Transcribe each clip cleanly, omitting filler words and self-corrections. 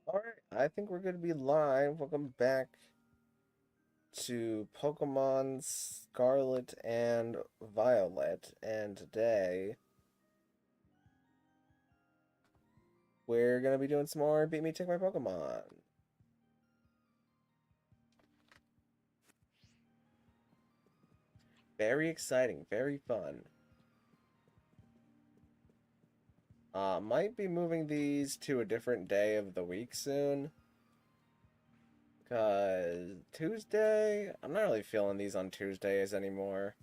Alright, I think we're going to be live. Welcome back to Pokemon Scarlet and Violet. And today, we're going to be doing some more Beat Me, Take My Pokemon. Very exciting, very fun. Might be moving these to a different day of the week soon. Because Tuesday, I'm not really feeling these on Tuesdays anymore.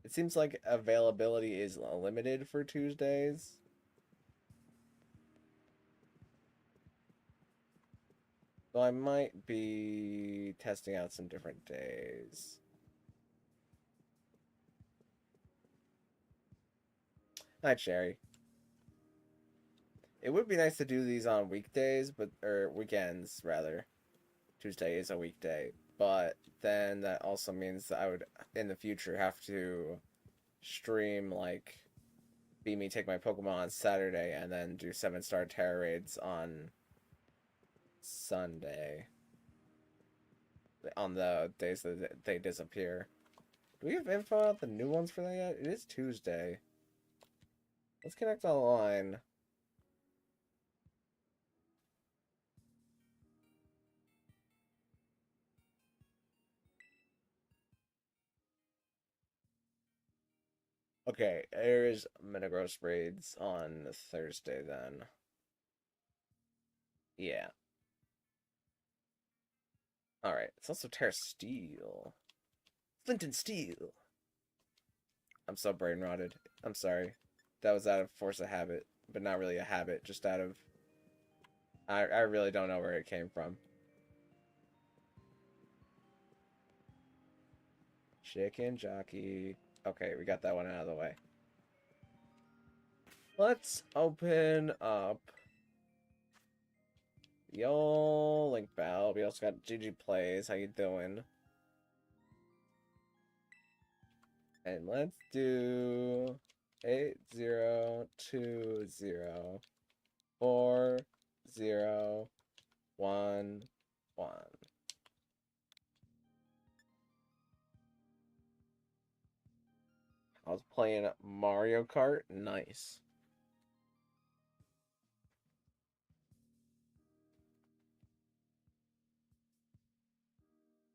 It seems like availability is limited for Tuesdays. So I might be testing out some different days. Hi, Cherry. It would be nice to do these on weekdays, or weekends rather. Tuesday is a weekday, but then that also means that I would in the future have to stream like Beat Me Take My Pokemon on Saturday and then do 7-star Terra raids on Sunday. On the days that they disappear. Do we have info about the new ones for that yet? It is Tuesday. Let's connect online. Okay, there's Metagross raids on Thursday then. Yeah. Alright, it's also Terra Steel. Flint and Steel. I'm so brain rotted. I'm sorry. That was out of force of habit, but not really a habit, just out of... I really don't know where it came from. Chicken jockey. Okay, we got that one out of the way. Let's open up the old Link Battle. We also got GG Plays. How you doing? And let's do 80204011. I was playing Mario Kart. Nice.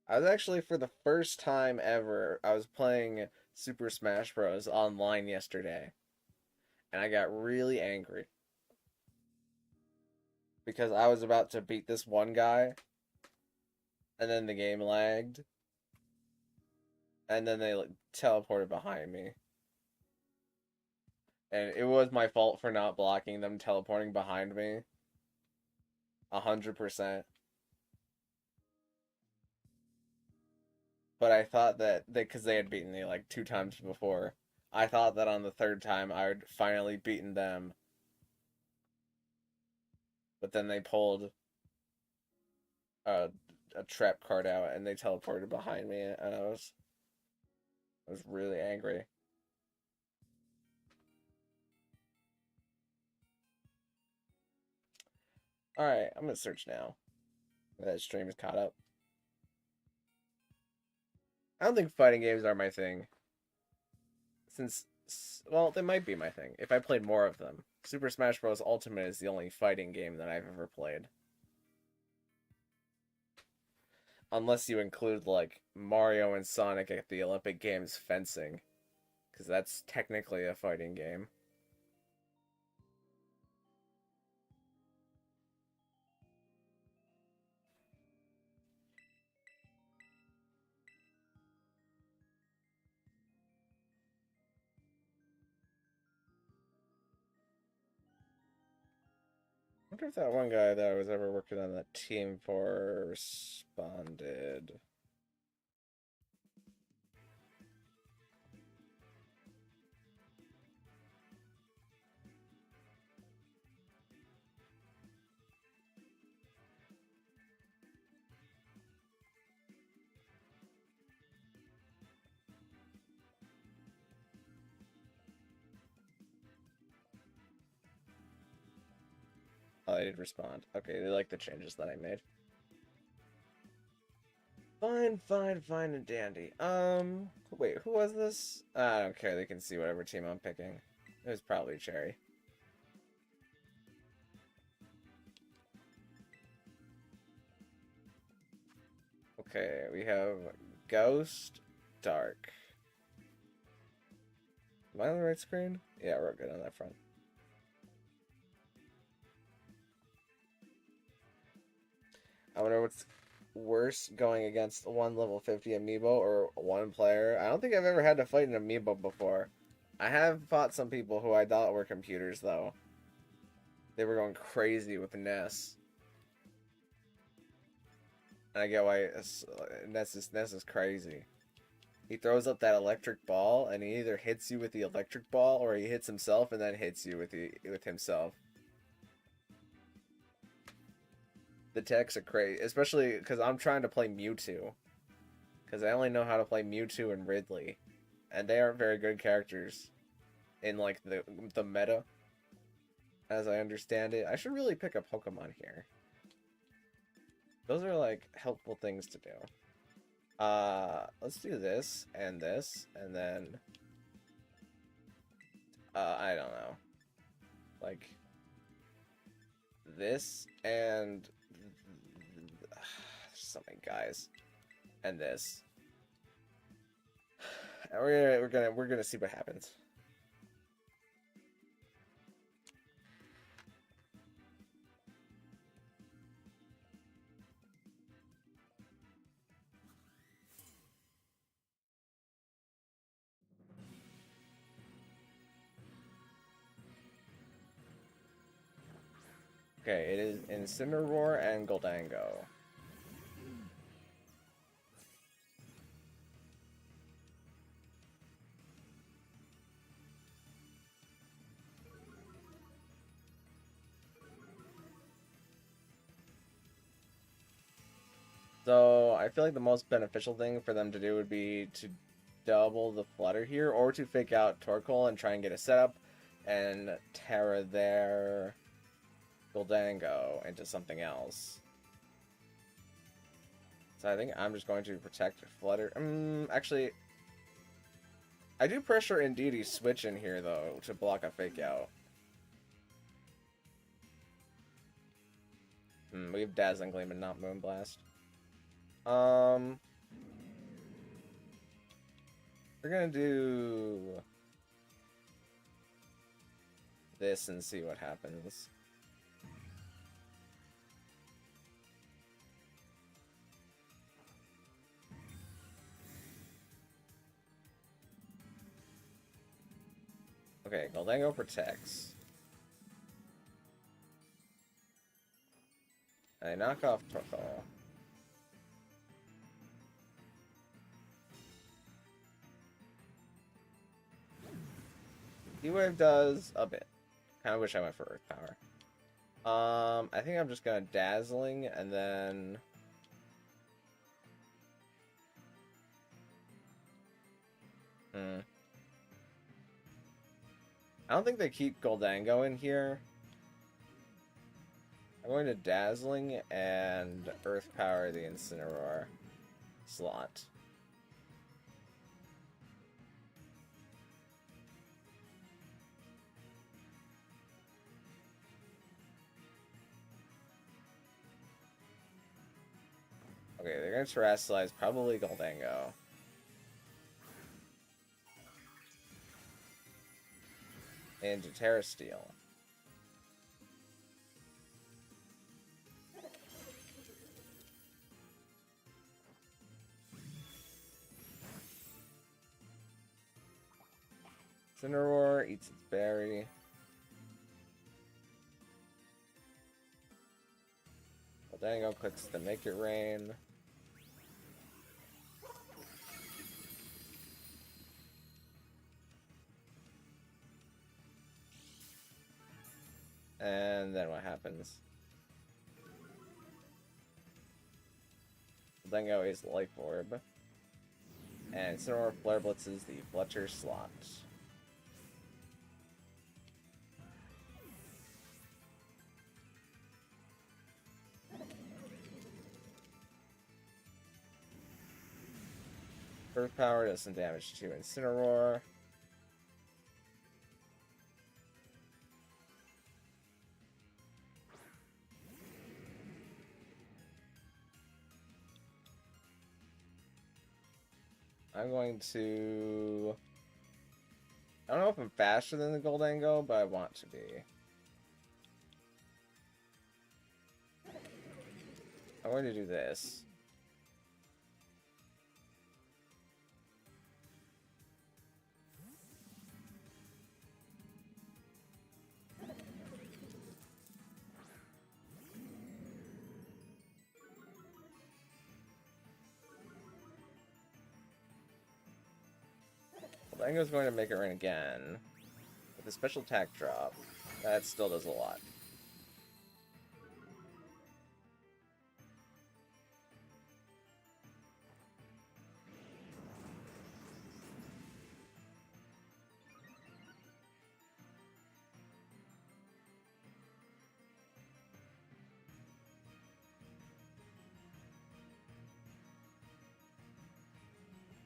I was actually, for the first time ever, I was playing Super Smash Bros. Online yesterday. And I got really angry. Because I was about to beat this one guy. And then the game lagged. And then they teleported behind me. And it was my fault for not blocking them teleporting behind me. 100%. But I thought that because they had beaten me like 2 times before, I thought that on the third time I would finally beaten them. But then they pulled a, a trap card out and they teleported behind me, and I was really angry. All right, I'm gonna search now. That stream is caught up. I don't think fighting games are my thing. Since, well, they might be my thing if I played more of them. Super Smash Bros. Ultimate is the only fighting game that I've ever played. Unless you include, like, Mario and Sonic at the Olympic Games fencing. Because that's technically a fighting game. I wonder if that one guy that I was ever working on that team for responded. Oh Highlighted respond. Okay, they like the changes that I made. Fine and dandy. Wait, who was this? I don't care, they can see whatever team I'm picking. It was probably Cherry. Okay, we have Ghost, Dark. Am I on the right screen? Yeah, we're good on that front. I wonder what's worse, going against one level 50 amiibo or one player. I don't think I've ever had to fight an amiibo before. I have fought some people who I thought were computers, though. They were going crazy with Ness. And I get why Ness is crazy. He throws up that electric ball, and he either hits you with the electric ball, or he hits himself and then hits you with himself. The techs are crazy, especially because I'm trying to play Mewtwo. Because I only know how to play Mewtwo and Ridley. And they aren't very good characters in, like, the meta, as I understand it. I should really pick a Pokemon here. Those are, like, helpful things to do. Let's do this, and then... I don't know. Like... This, and... so many guys. And this. And we're gonna see what happens. Okay, it is Incineroar and Goldango. So, I feel like the most beneficial thing for them to do would be to double the Flutter here, or to fake out Torkoal and try and get a setup, and Terra their Goldango into something else. So I think I'm just going to protect Flutter. Actually, I do pressure Indeedee switch in here, though, to block a fake out. We have Dazzling Gleam and not Moonblast. We're gonna do this and see what happens. Okay, Goldango protects. I knock off Torkoal. D-Wave does a bit. Kind of wish I went for Earth Power. I think I'm just gonna Dazzling and then... I don't think they keep Goldango in here. I'm going to Dazzling and Earth Power the Incineroar slot. Okay, they're going to Terrasilize probably Goldango. Into Terra Steel. Incineroar eats its berry. Goldango clicks the Make It Rain. And then what happens? Goldango is Life Orb. And Incineroar Flare Blitzes the Fletcher slot. Earth Power does some damage to Incineroar. I'm going to... I don't know if I'm faster than the Goldango, but I want to be. I'm going to do this. Goldango's going to make it rain again. With a special attack drop. That still does a lot.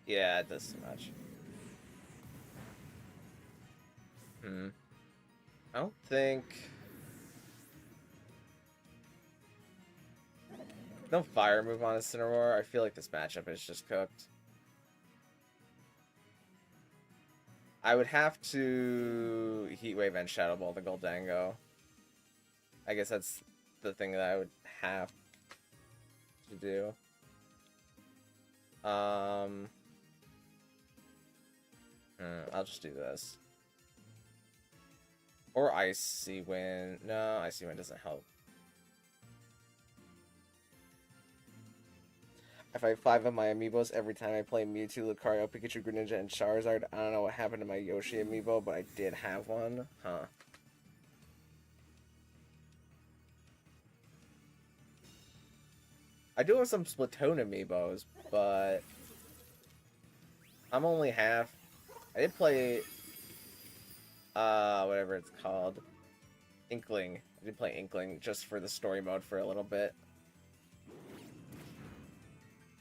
Yeah, it does too much. I don't think... No fire move on Incineroar. I feel like this matchup is just cooked. I would have to Heat Wave and Shadow Ball the Goldango. I guess that's the thing that I would have to do. I'll just do this. Or Icy Wind. No, Icy Wind doesn't help. I fight 5 of my amiibos every time I play Mewtwo, Lucario, Pikachu, Greninja, and Charizard. I don't know what happened to my Yoshi amiibo, but I did have one. Huh. I do have some Splatoon amiibos, but I'm only half. I did play, whatever it's called, Inkling. I did play Inkling just for the story mode for a little bit.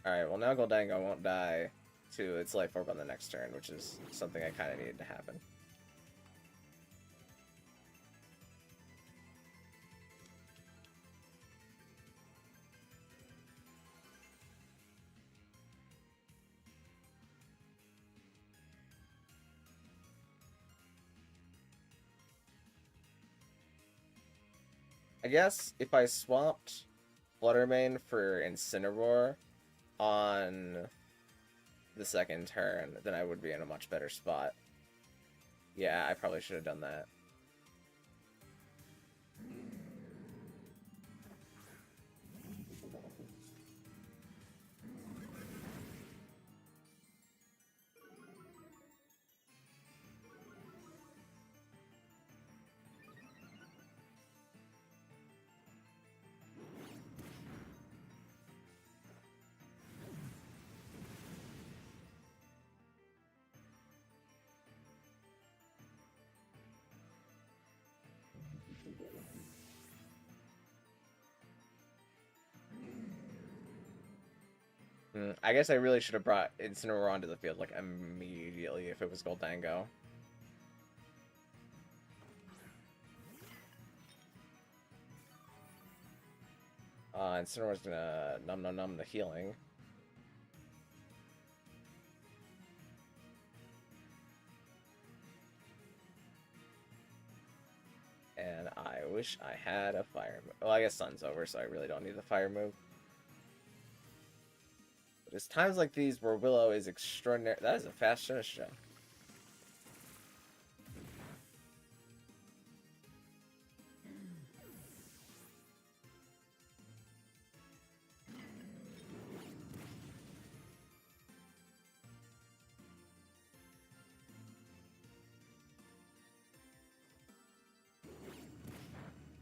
Alright, well now Goldango won't die to its life orb on the next turn, which is something I kind of needed to happen. I guess if I swapped Fluttermane for Incineroar on the second turn, then I would be in a much better spot. Yeah, I probably should have done that. I guess I really should have brought Incineroar onto the field like immediately if it was Goldango. Incineroar's gonna num the healing. And I wish I had a fire move. Well, I guess Sun's over, so I really don't need the fire move. But it's times like these where Willow is extraordinary. That is a fast finish, Joe.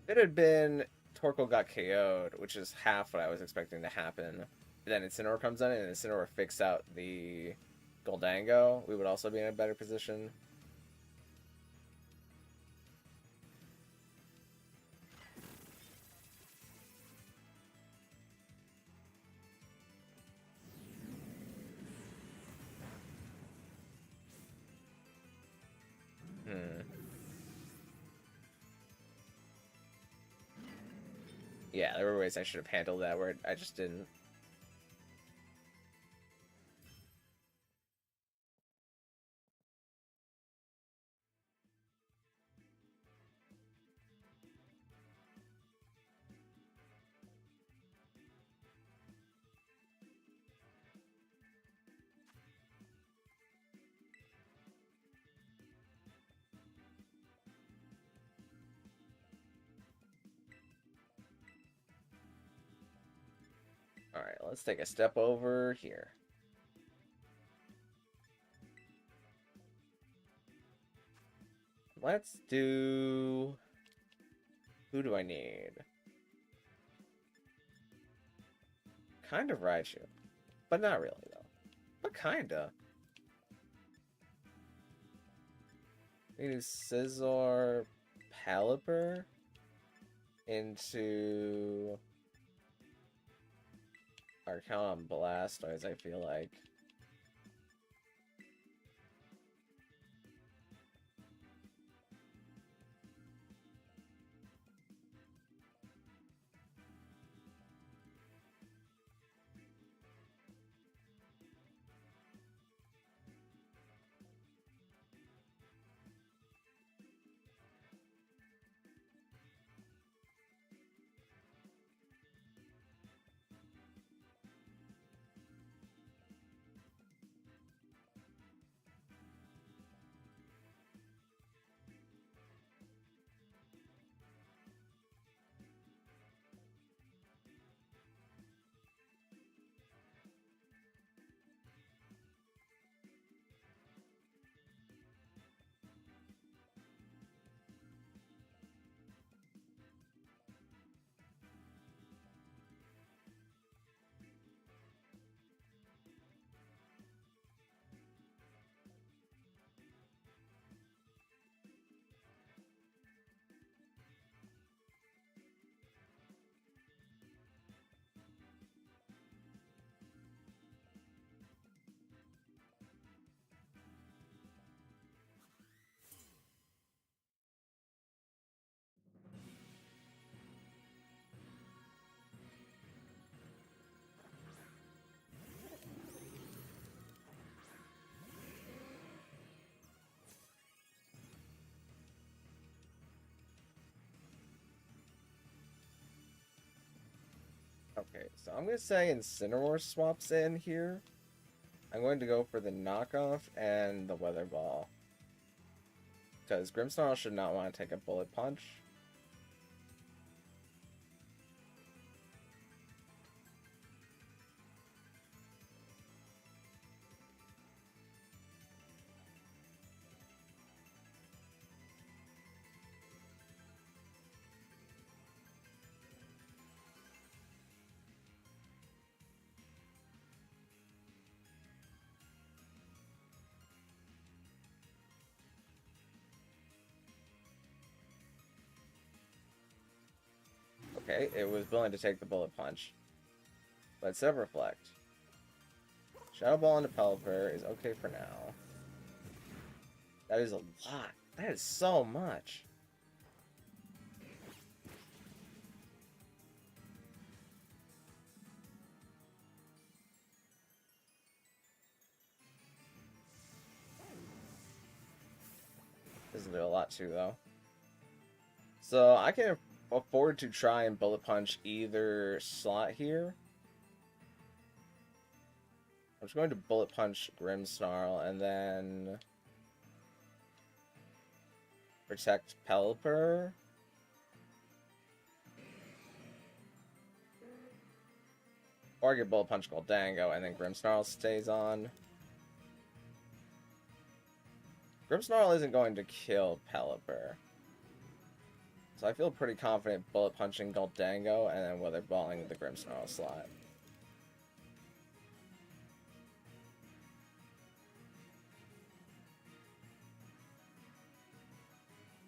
If it had been Torkoal got KO'd, which is half what I was expecting to happen, then Incineroar comes in and Incineroar fakes out the Goldango, we would also be in a better position. Yeah, there were ways I should have handled that where I just didn't. Alright, let's take a step over here. Let's do... Who do I need? Kind of Raichu. But not really, though. But kinda. We do Scizor, Pelipper into Arcanum Blastoise, I feel like. Okay, so I'm going to say Incineroar swaps in here. I'm going to go for the knockoff and the Weather Ball. Because Grimmsnarl should not want to take a Bullet Punch. Okay, it was willing to take the Bullet Punch. Let's Reflect. Shadow Ball into Pelipper is okay for now. That is a lot. That is so much. Doesn't do a lot too, though. So I can afford to try and Bullet Punch either slot here. I'm just going to Bullet Punch Grimmsnarl and then protect Pelipper. Or I get Bullet Punch Goldango and then Grimmsnarl stays on. Grimmsnarl isn't going to kill Pelipper. So I feel pretty confident Bullet Punching Goldango and then Weather Balling the Grimmsnarl slot.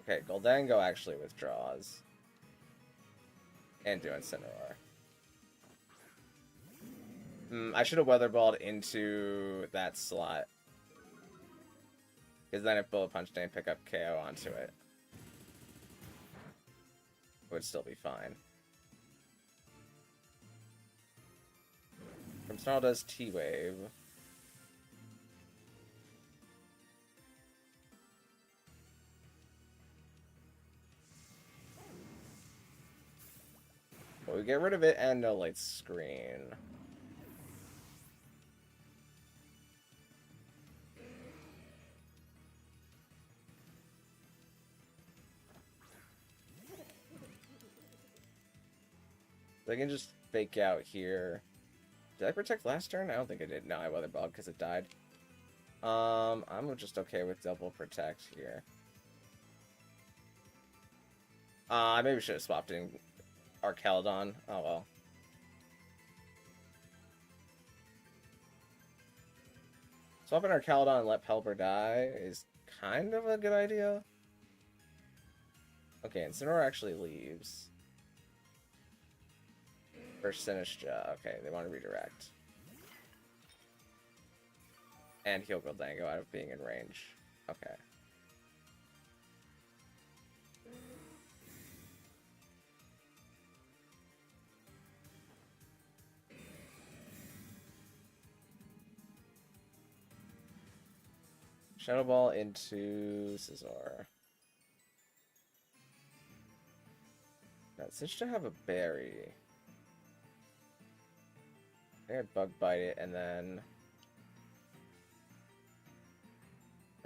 Okay, Goldango actually withdraws. And do Incineroar. I should have Weather Balled into that slot. Because then if Bullet Punch didn't pick up KO onto it, it would still be fine. Snarl does T-Wave. But we get rid of it and no light screen. I can just fake out here. Did I protect last turn? I don't think I did. No, I weather ball because it died. I'm just okay with double protect here. I maybe should have swapped in Arcaladon. Oh well. Swapping Arcaladon and let Pelipper die is kind of a good idea. Okay, Incineroar actually leaves. For Sinistcha. Okay, they want to redirect. And heal Gholdengo out of being in range. Okay. Shadow Ball into Scizor. Now, Sinistcha have a berry. I'd Bug Bite it and then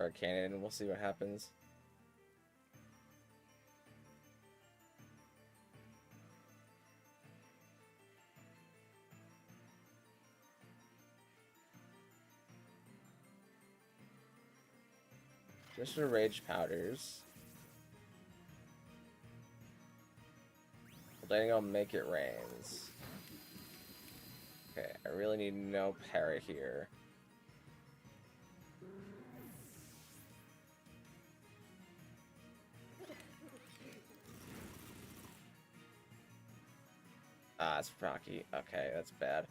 Arcanine, and we'll see what happens. Just a Rage Powders. Letting go make it rains. Okay, I really need no para here. Ah, it's Rocky. Okay, that's bad.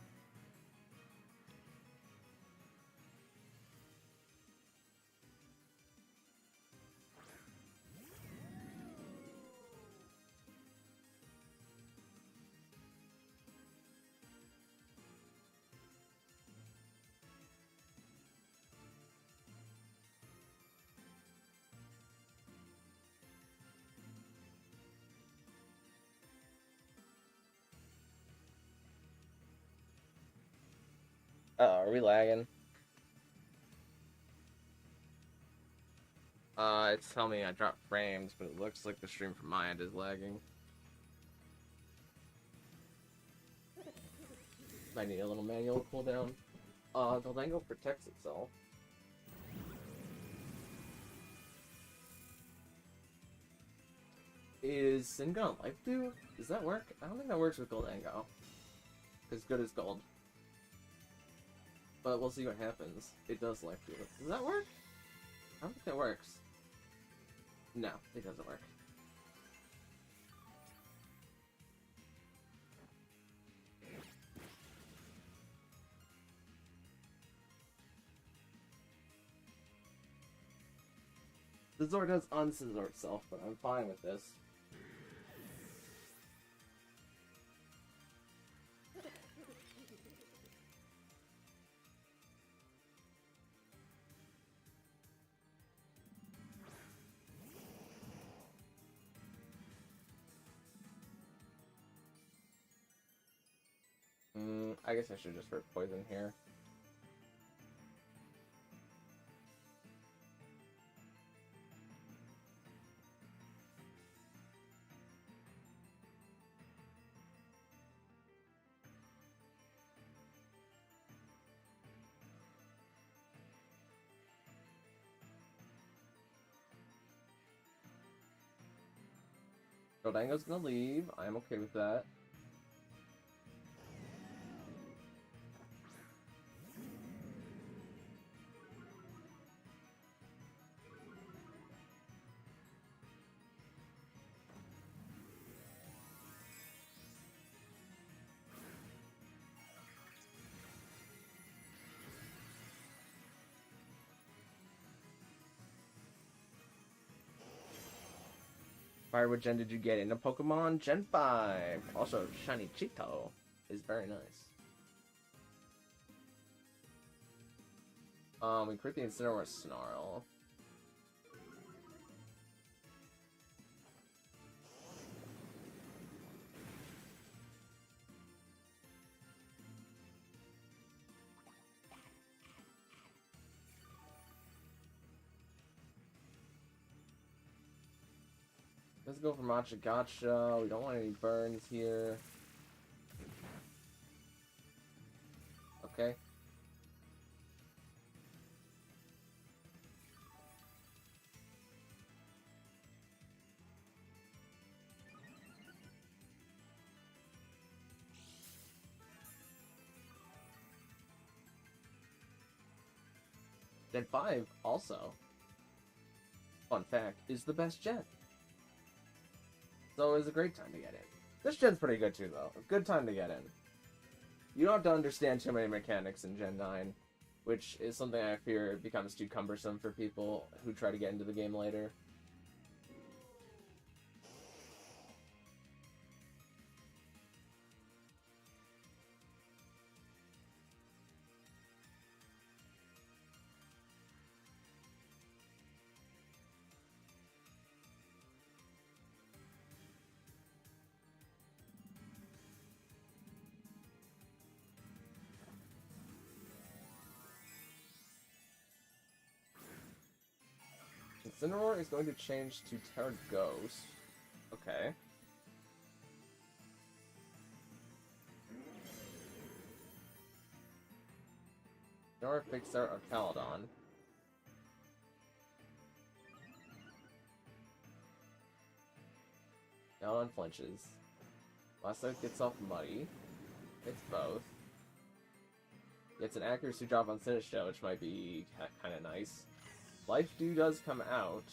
Uh-oh, are we lagging? It's telling me I dropped frames, but it looks like the stream from my end is lagging. I need a little manual cooldown. Gholdengo protects itself. Is Sin gonna Life Dew? Does that work? I don't think that works with Gholdengo. As good as gold. But we'll see what happens. It does Life Dew. Does that work? I don't think that works. No, it doesn't work. The Zord does unscissor itself, but I'm fine with this. I guess I should just put poison here. Gholdengo's gonna leave. I'm okay with that. Fire, what gen did you get into Pokemon? Gen 5. Also, Shiny Cheeto is very nice. We crit the Incineroar Snarl. Let's go for Matcha Gotcha. We don't want any burns here. Okay. Gen 5 also, fun fact, is the best gen. So it's a great time to get in. This gen's pretty good too, though. A good time to get in. You don't have to understand too many mechanics in Gen 9, which is something I fear becomes too cumbersome for people who try to get into the game later. Incineroar is going to change to Terra Ghost. Okay. Incineroar fixed our Caladon. Caladon flinches. Last life gets off Muddy. It's both. Gets an accuracy drop on Sinistcha, which might be kind of nice. Life Dew does come out.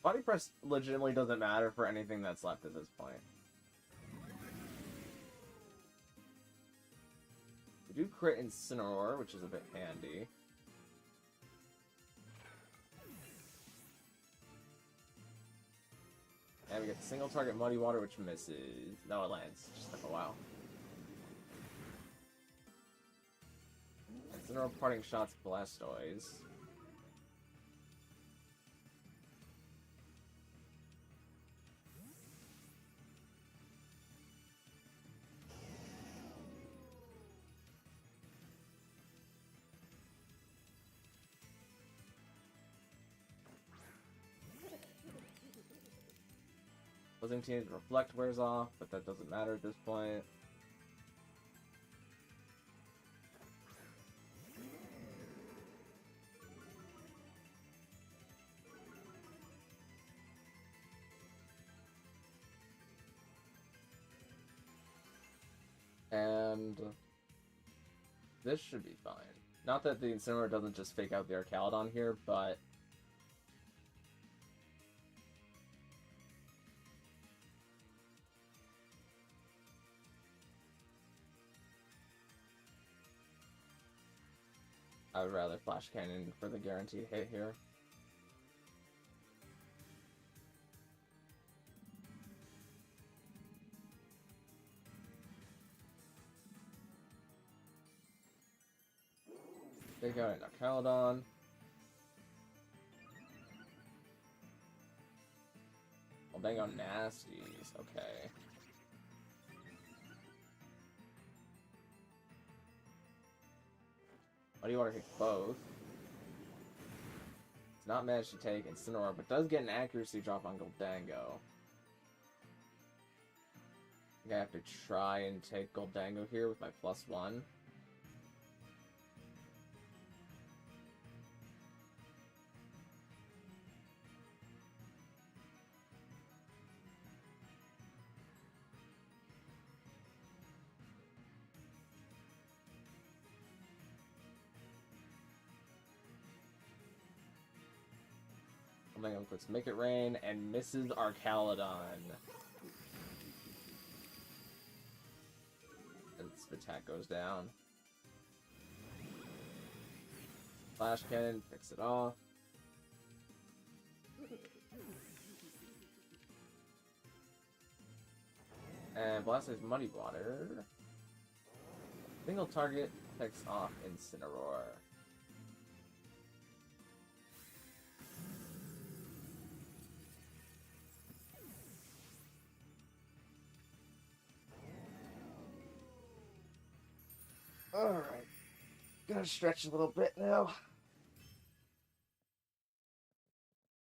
Body Press legitimately doesn't matter for anything that's left at this point. We do crit Incineroar, which is a bit handy. And we get the single target Muddy Water, which misses. No, it lands. Just took a while. Incineroar parting shots, Blastoise. Closing team's Reflect wears off, but that doesn't matter at this point. And this should be fine. Not that the Incineroar doesn't just fake out the Arcaludon here, but I would rather Flash Cannon for the guaranteed hit here. Take out an Arcaludon. I'll bang on Nasties, okay. Why do you want to take both? It's not managed to take Incineroar, but does get an accuracy drop on Goldango. I think I have to try and take Goldango here with my +1. Goldango puts Make It Rain and misses Arcaludon. Its attack goes down. Flash cannon, fix it off. And Blastoise Muddy Water. Single target takes off Incineroar. Alright. Gotta stretch a little bit now.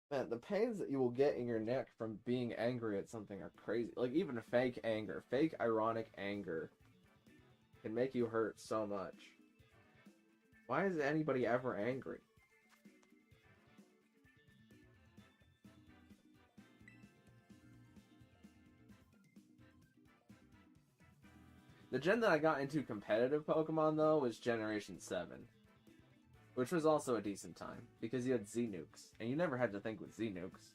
Man, the pains that you will get in your neck from being angry at something are crazy. Like, even fake anger, fake ironic anger can make you hurt so much. Why is anybody ever angry? The gen that I got into competitive Pokemon, though, was Generation 7. Which was also a decent time, because you had Z-Nukes, and you never had to think with Z-Nukes.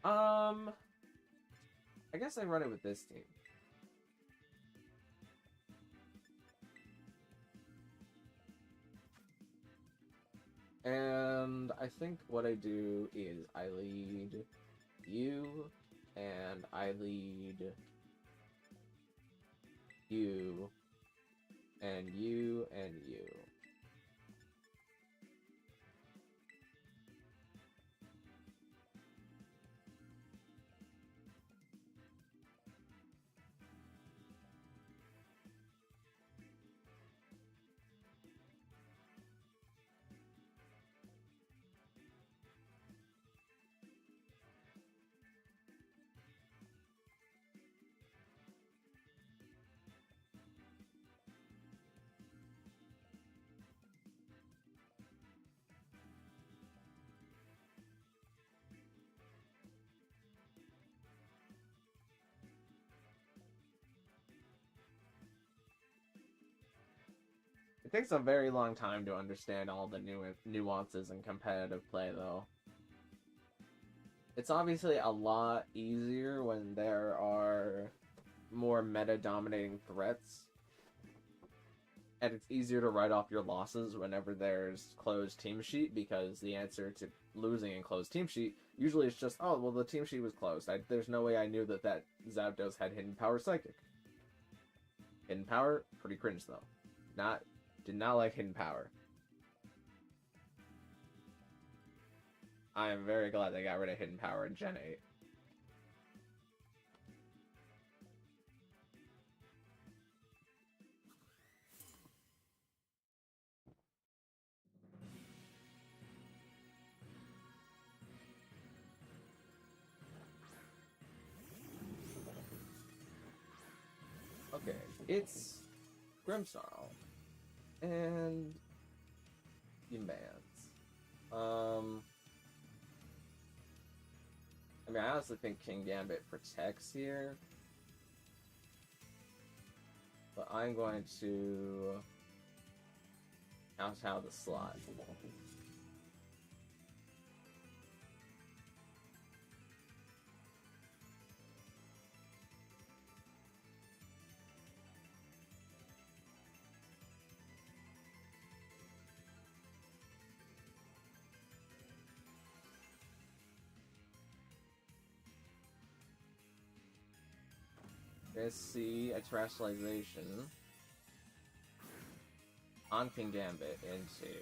I guess I run it with this team. And I think what I do is I lead you, and I lead you, and you, and you. It takes a very long time to understand all the nuances in competitive play, though. It's obviously a lot easier when there are more meta-dominating threats. And it's easier to write off your losses whenever there's closed team sheet, because the answer to losing in closed team sheet usually is just, oh, well, the team sheet was closed. There's no way I knew that Zapdos had Hidden Power Psychic. Hidden Power? Pretty cringe, though. Did not like Hidden Power. I am very glad they got rid of Hidden Power in Gen 8. Okay, it's Grimmsnarl. And Humans. I mean, I honestly think King Gambit protects here. But I'm going to kowtow the slot. Let's see a terrestrialization on King Gambit into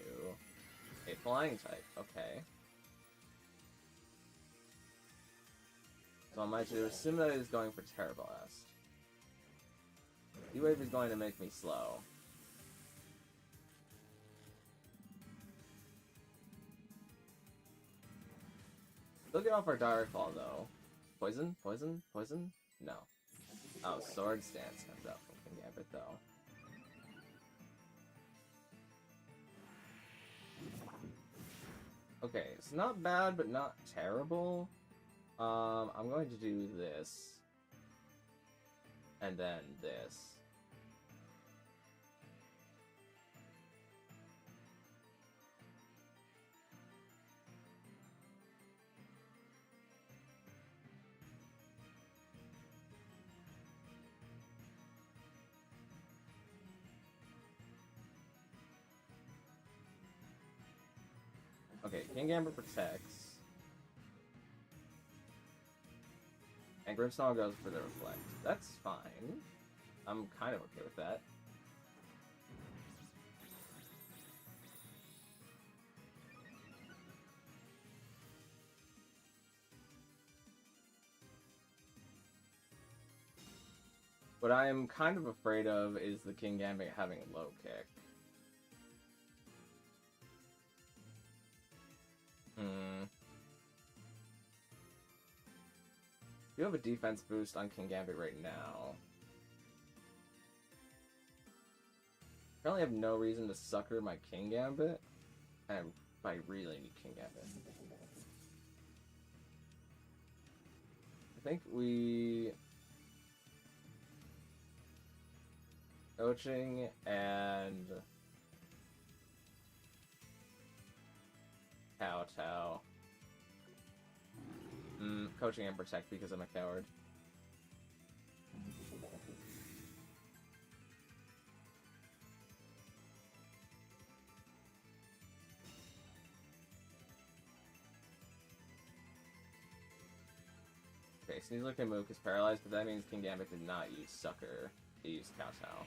a flying type. Okay. So I might assume that it is going for Terra Blast. E-Wave is going to make me slow. They'll get off our Direct Claw though. Poison? Poison? Poison? No. Oh, Sword Stance comes out from King Gambit though. Okay, it's not bad, but not terrible. I'm going to do this. And then this. Okay, King Gambit protects. And Grimmsnarl goes for the reflect. That's fine. I'm kind of okay with that. What I am kind of afraid of is the King Gambit having low kick. You have a defense boost on King Gambit right now. Apparently I have no reason to sucker my King Gambit. And I really need King Gambit. I think we... Coaching and... Kowtow. Coaching and protect because I'm a coward. Okay, Sneasler can move because paralyzed, but that means King Gambit did not use Sucker. He used Kowtow.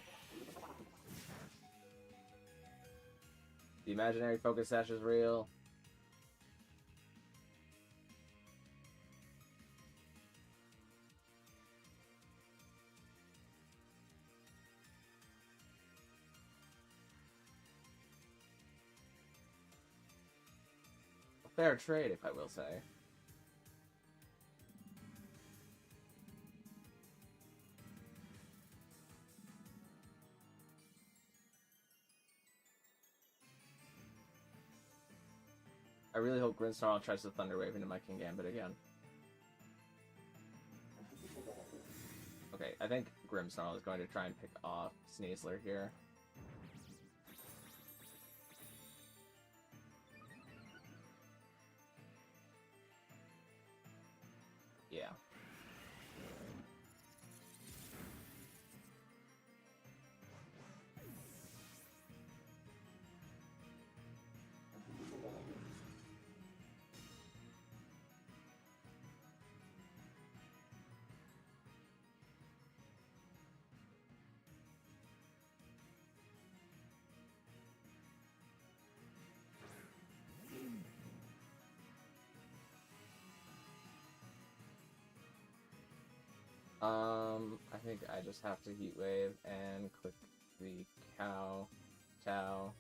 The imaginary focus sash is real. A fair trade, if I will say. I really hope Grimmsnarl tries to Thunder Wave into my King Gambit again. Okay, I think Grimmsnarl is going to try and pick off Sneasler here. Yeah. I think I just have to Heat Wave and click the Kowtow.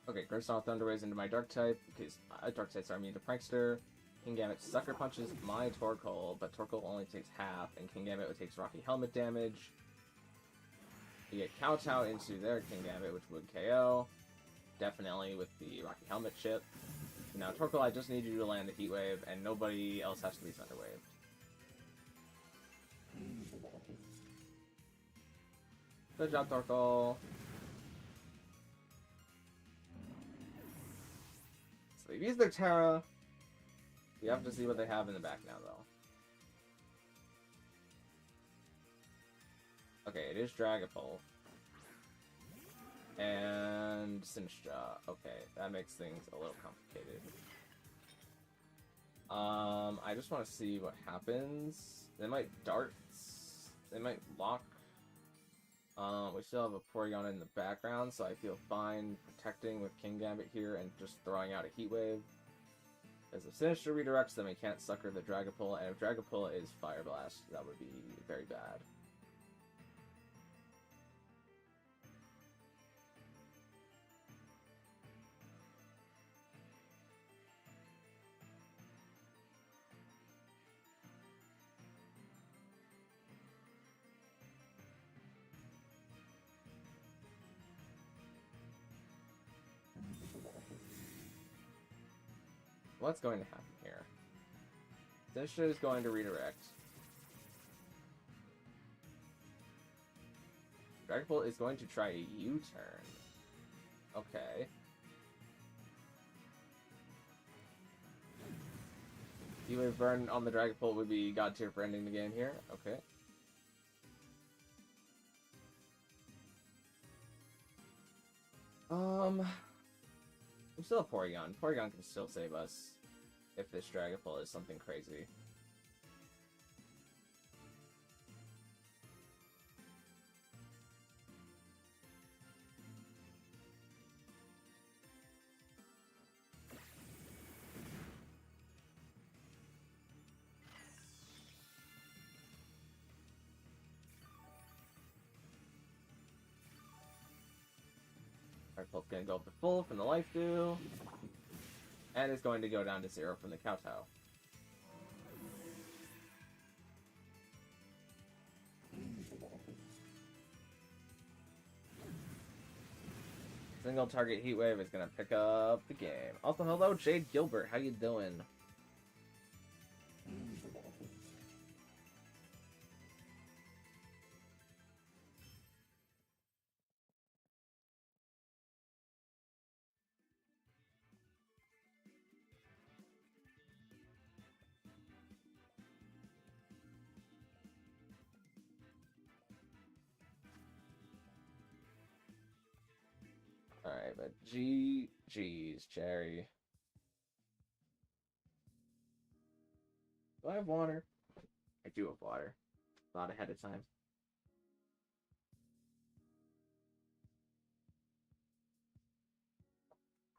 Okay, Grimmsnarl Thunder Waves into my Dark type, because Dark types are immune to Prankster. King Gambit Sucker Punches my Torkoal, but Torkoal only takes half, and King Gambit takes Rocky Helmet damage. You get Kowtow into their King Gambit, which would KO. Definitely with the Rocky Helmet chip. Now, Torkoal, I just need you to land a Heat Wave, and nobody else has to be Thunder Wave. Good job, Torkoal. So they've used their Terra. You have to see what they have in the back now, though. Okay, it is Dragapult. And Sinistcha. Okay, that makes things a little complicated. I just want to see what happens. They might darts. They might lock. We still have a Porygon in the background, so I feel fine protecting with King Gambit here and just throwing out a Heat Wave. As if Sinistcha redirects, then we can't sucker the Dragapult, and if Dragapult is Fire Blast, that would be very bad. what's going to happen here? This shit is going to redirect. Dragapult is going to try a U-turn. Okay. Heatwave burn on the Dragapult would be God tier for ending the game here. Okay. We still have Porygon. Porygon can still save us if this Dragapult is something crazy. Dragapult's gonna go up to full from the Life Dew. And it's going to go down to 0 from the Kowtow. Single target Heat Wave is gonna pick up the game. Also, hello Jade Gilbert, how you doing? Alright, but GG's, Jerry. Do I have water? I do have water. Thought ahead of time.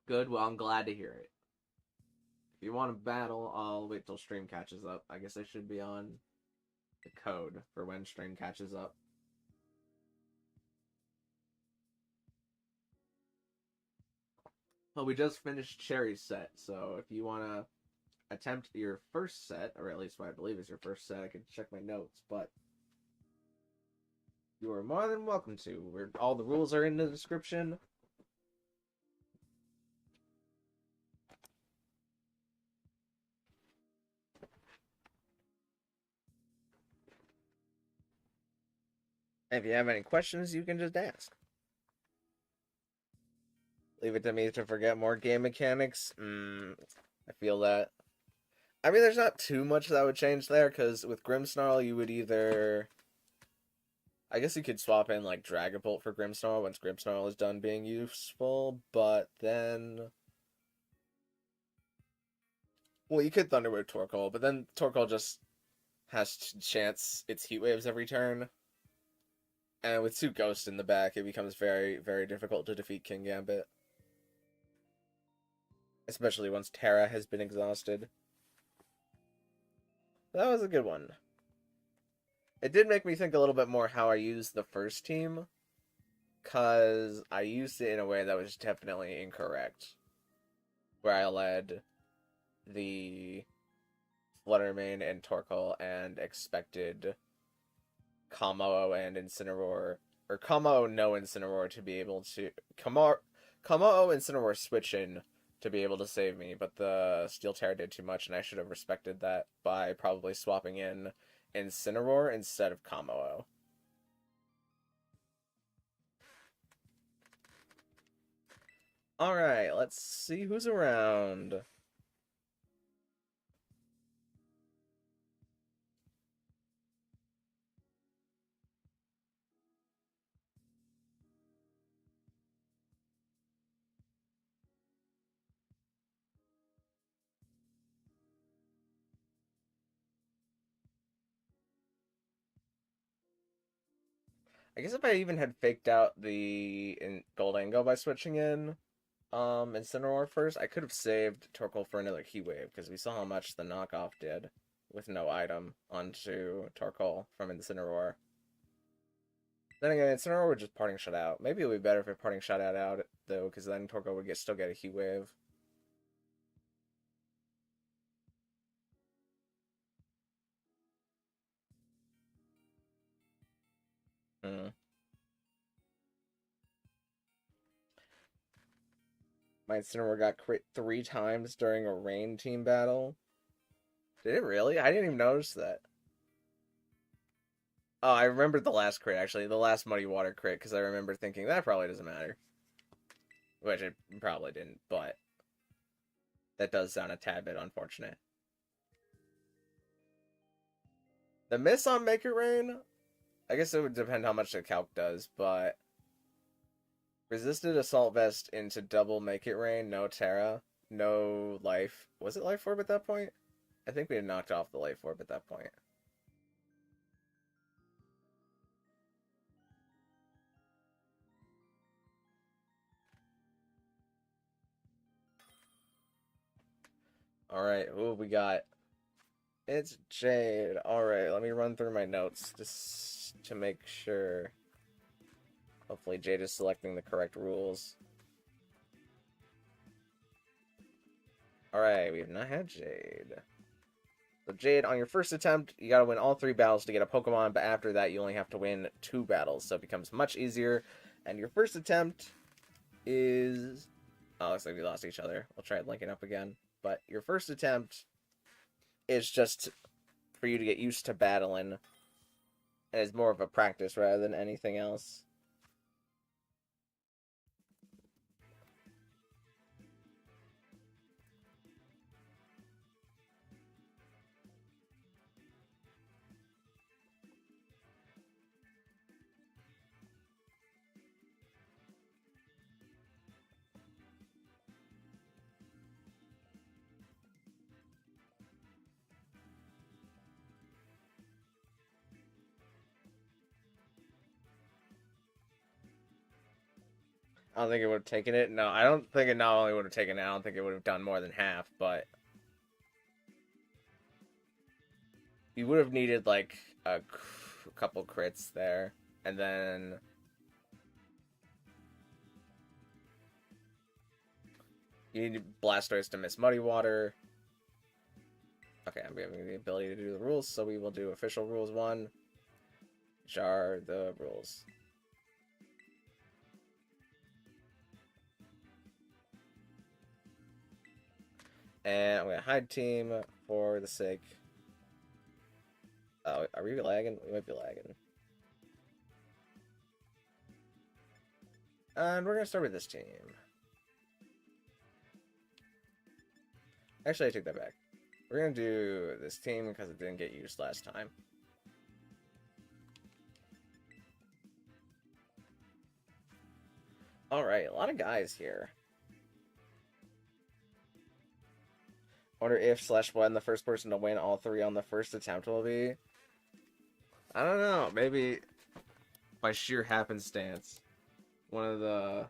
Good, well, I'm glad to hear it. If you want to battle, I'll wait till stream catches up. I guess I should be on the code for when stream catches up. Well, we just finished Cherry's set, so if you want to attempt your first set, or at least what I believe is your first set, I can check my notes, but you are more than welcome to. All the rules are in the description. If you have any questions, you can just ask. Leave it to me to forget more game mechanics. I feel that. I mean, there's not too much that would change there, because with Grimmsnarl, you would either... I guess you could swap in, like, Dragapult for Grimmsnarl once Grimmsnarl is done being useful, but then... Well, you could Thunderwave Torkoal, but then Torkoal just has to chance its Heat Waves every turn. And with 2 Ghosts in the back, it becomes very, very difficult to defeat Kingambit. Especially once Terra has been exhausted. That was a good one. It did make me think a little bit more how I used the first team, because I used it in a way that was definitely incorrect. Where I led the Fluttermane and Torkoal and expected Kamao and Incineroar, or Kamao no Incineroar to be able to... Kamao Incineroar switch in to be able to save me, but the Steel Terra did too much, and I should have respected that by probably swapping in Incineroar instead of Kamao. Alright, let's see who's around. I guess if I even had faked out the Goldango by switching in Incineroar first, I could have saved Torkoal for another Heat Wave, because we saw how much the knockoff did with no item onto Torkoal from Incineroar. Then again, Incineroar would just Parting Shot out. Maybe it would be better if it Parting Shot out, though, because then Torkoal would still get a Heat Wave. My Incineroar got crit 3 times during a rain team battle. Did it really? I didn't even notice that. Oh, I remembered the last crit, actually. The last Muddy Water crit, because I remember thinking, that probably doesn't matter. Which it probably didn't, but that does sound a tad bit unfortunate. The miss on Make It Rain? I guess it would depend how much the calc does, but... Resisted Assault Vest into double Make It Rain, no Terra, no life. Was it Life Orb at that point? I think we had knocked off the Life Orb at that point. Alright, ooh, we got... It's Jade. Alright, let me run through my notes just to make sure. Hopefully Jade is selecting the correct rules. Alright, we have not had Jade. So Jade, on your first attempt, you gotta win all 3 battles to get a Pokemon, but after that you only have to win 2 battles, so it becomes much easier. And your first attempt is... Oh, looks like we lost each other. We'll try linking up again. But your first attempt is just for you to get used to battling. And it's more of a practice rather than anything else. I don't think it would have taken it. No, I don't think it not only would have taken it, I don't think it would have done more than half, but... You would have needed, like, a couple crits there. And then... You need Blastoise to miss Muddy Water. Okay, I'm giving the ability to do the rules, so we will do official rules 1. Which are the rules. And I'm going to hide team for the sake... Oh, are we lagging? We might be lagging. And we're going to start with this team. Actually, I take that back. We're going to do this team because it didn't get used last time. Alright, a lot of guys here. Wonder if / when the first person to win all 3 on the first attempt will be. I don't know. Maybe by sheer happenstance, one of the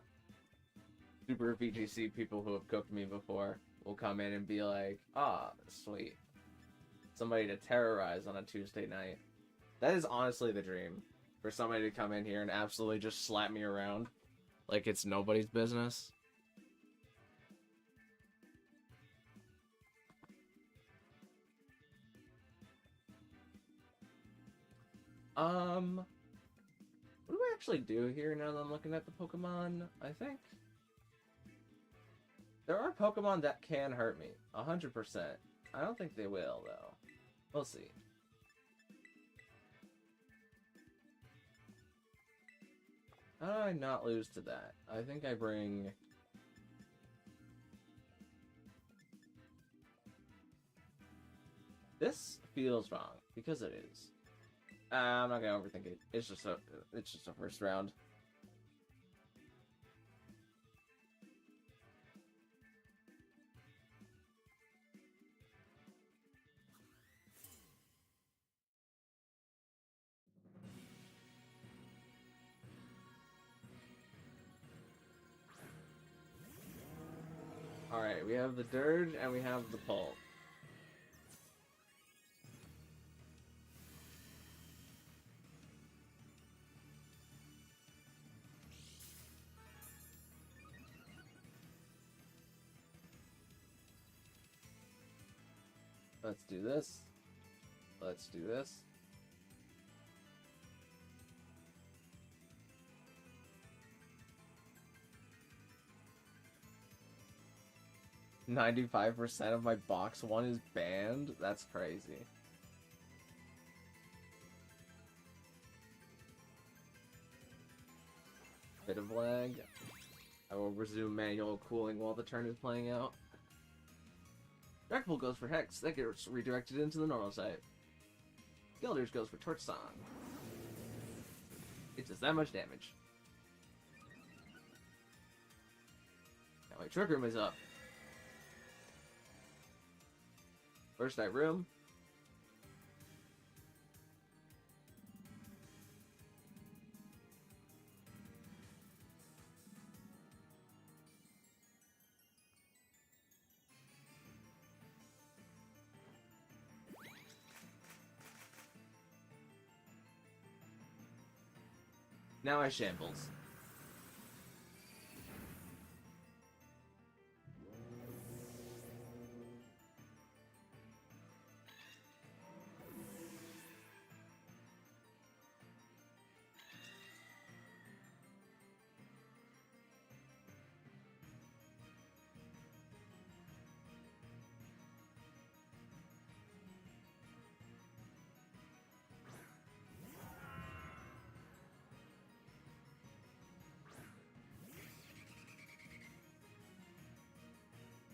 super VGC people who have cooked me before will come in and be like, "Ah, sweet. Somebody to terrorize on a Tuesday night." That is honestly the dream. For somebody to come in here and absolutely just slap me around like it's nobody's business. What do I actually do here now that I'm looking at the Pokemon? I think there are Pokemon that can hurt me, 100%. I don't think they will, though. We'll see. How do I not lose to that? I think I bring... This feels wrong, because it is. I'm not gonna overthink it. It's just a first round. Alright, we have the Dirge and we have the Pulp. Let's do this. Let's do this. 95% of my box one is banned? That's crazy. Bit of lag. I will resume manual cooling while the turn is playing out. Dragapult goes for Hex, that gets redirected into the normal type. Gilders goes for Torch Song. It does that much damage. Now my Trick Room is up. First Night Room. Now I shambles.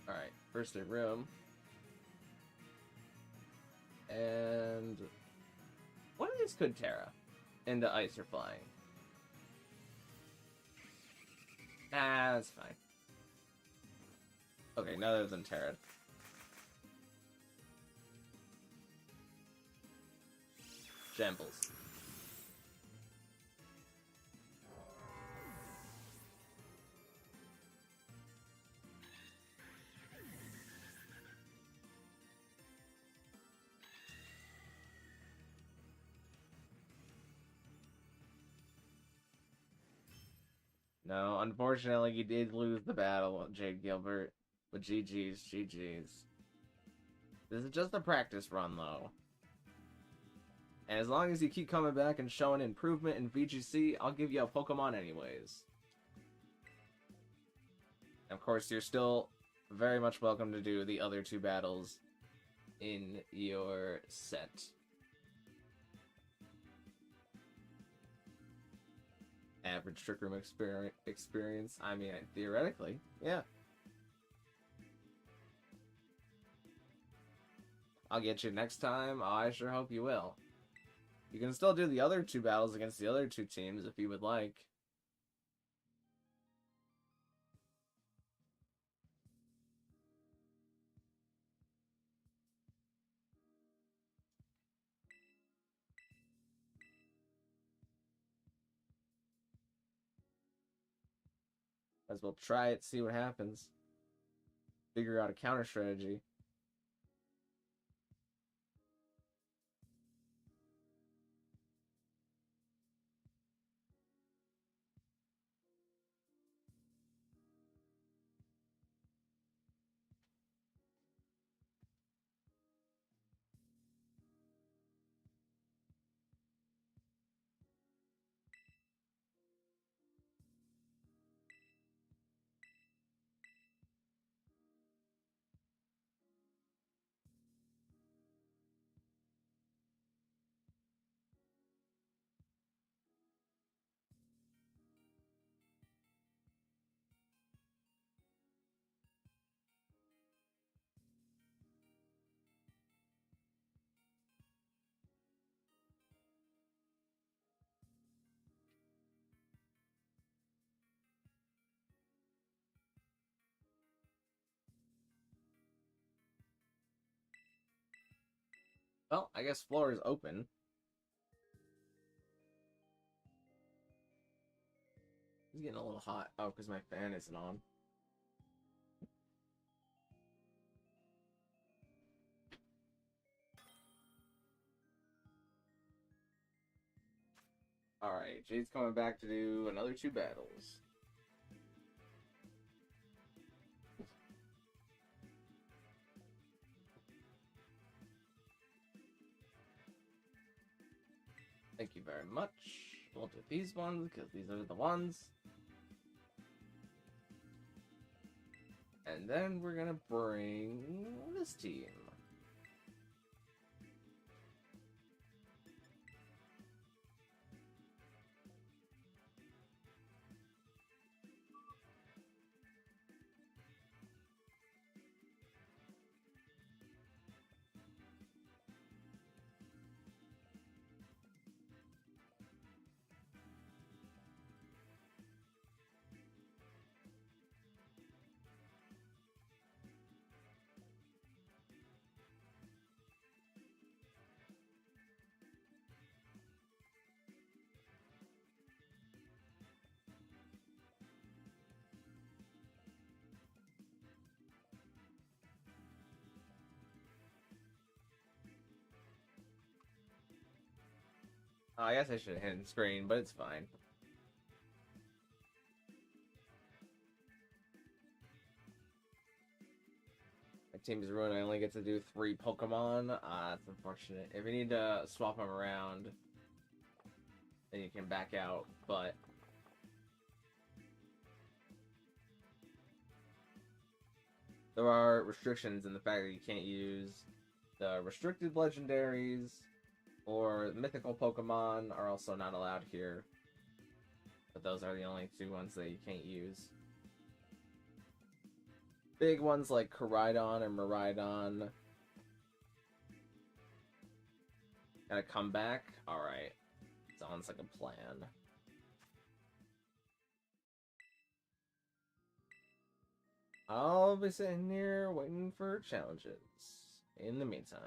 Alright, first Night Room. And what is Kuntera? And the ice are flying. Ah, that's fine. Okay, none other than Terra. Shambles. No, unfortunately, you did lose the battle, Jade Gilbert. But GG's, GG's. This is just a practice run, though. And as long as you keep coming back and showing improvement in VGC, I'll give you a Pokemon anyways. And of course, you're still very much welcome to do the other two battles in your set. Average Trick Room experience. I mean, theoretically, yeah. I'll get you next time. I sure hope you will. You can still do the other two battles against the other two teams if you would like. As well try it, see what happens. Figure out a counter strategy. Well, I guess floor is open. It's getting a little hot. Oh, because my fan isn't on. Alright, Jade's coming back to do another two battles. Thank you very much. We'll do these ones, because these are the ones. And then we're gonna bring this team. I guess I should have hidden screen, but it's fine. My team is ruined. I only get to do 3 Pokemon. That's unfortunate. If you need to swap them around, then you can back out, but there are restrictions in the fact that you can't use the restricted legendaries or mythical Pokemon are also not allowed here. But those are the only 2 ones that you can't use. Big ones like Koraidon and Miraidon gotta come back. Alright. Sounds like a plan. I'll be sitting here waiting for challenges in the meantime.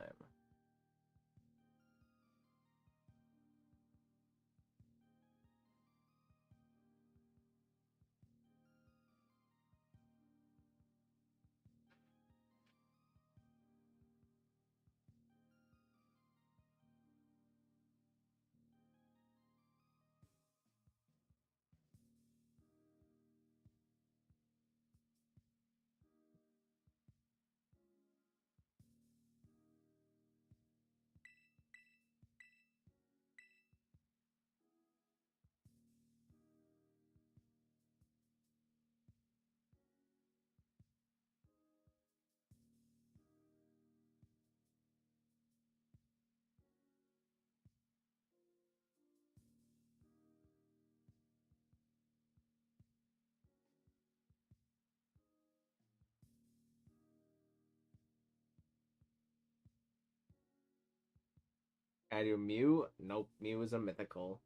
Can I do Mew? Nope, Mew is a mythical,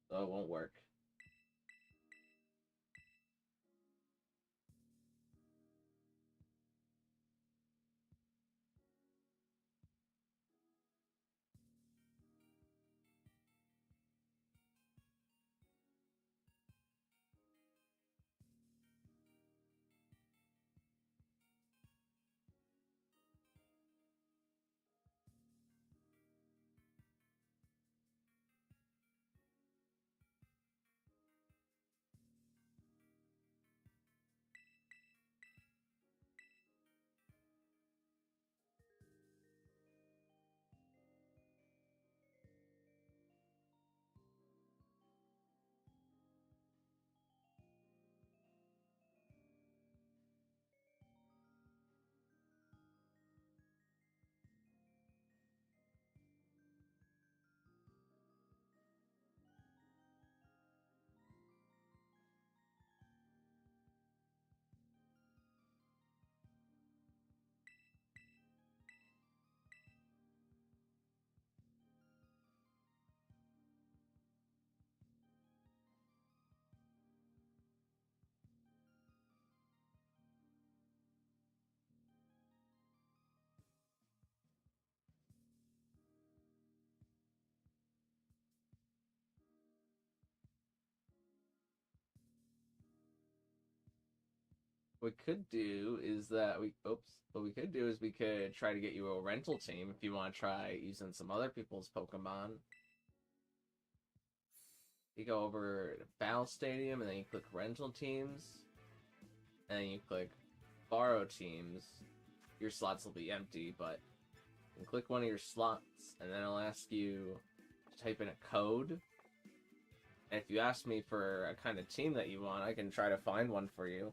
so it won't work. What we could do is that what we could do is we could try to get you a rental team if you want to try using some other people's Pokemon. You go over to Battle Stadium and then you click rental teams, and then you click borrow teams. Your slots will be empty, but you can click one of your slots and then it'll ask you to type in a code. And if you ask me for a kind of team that you want, I can try to find one for you.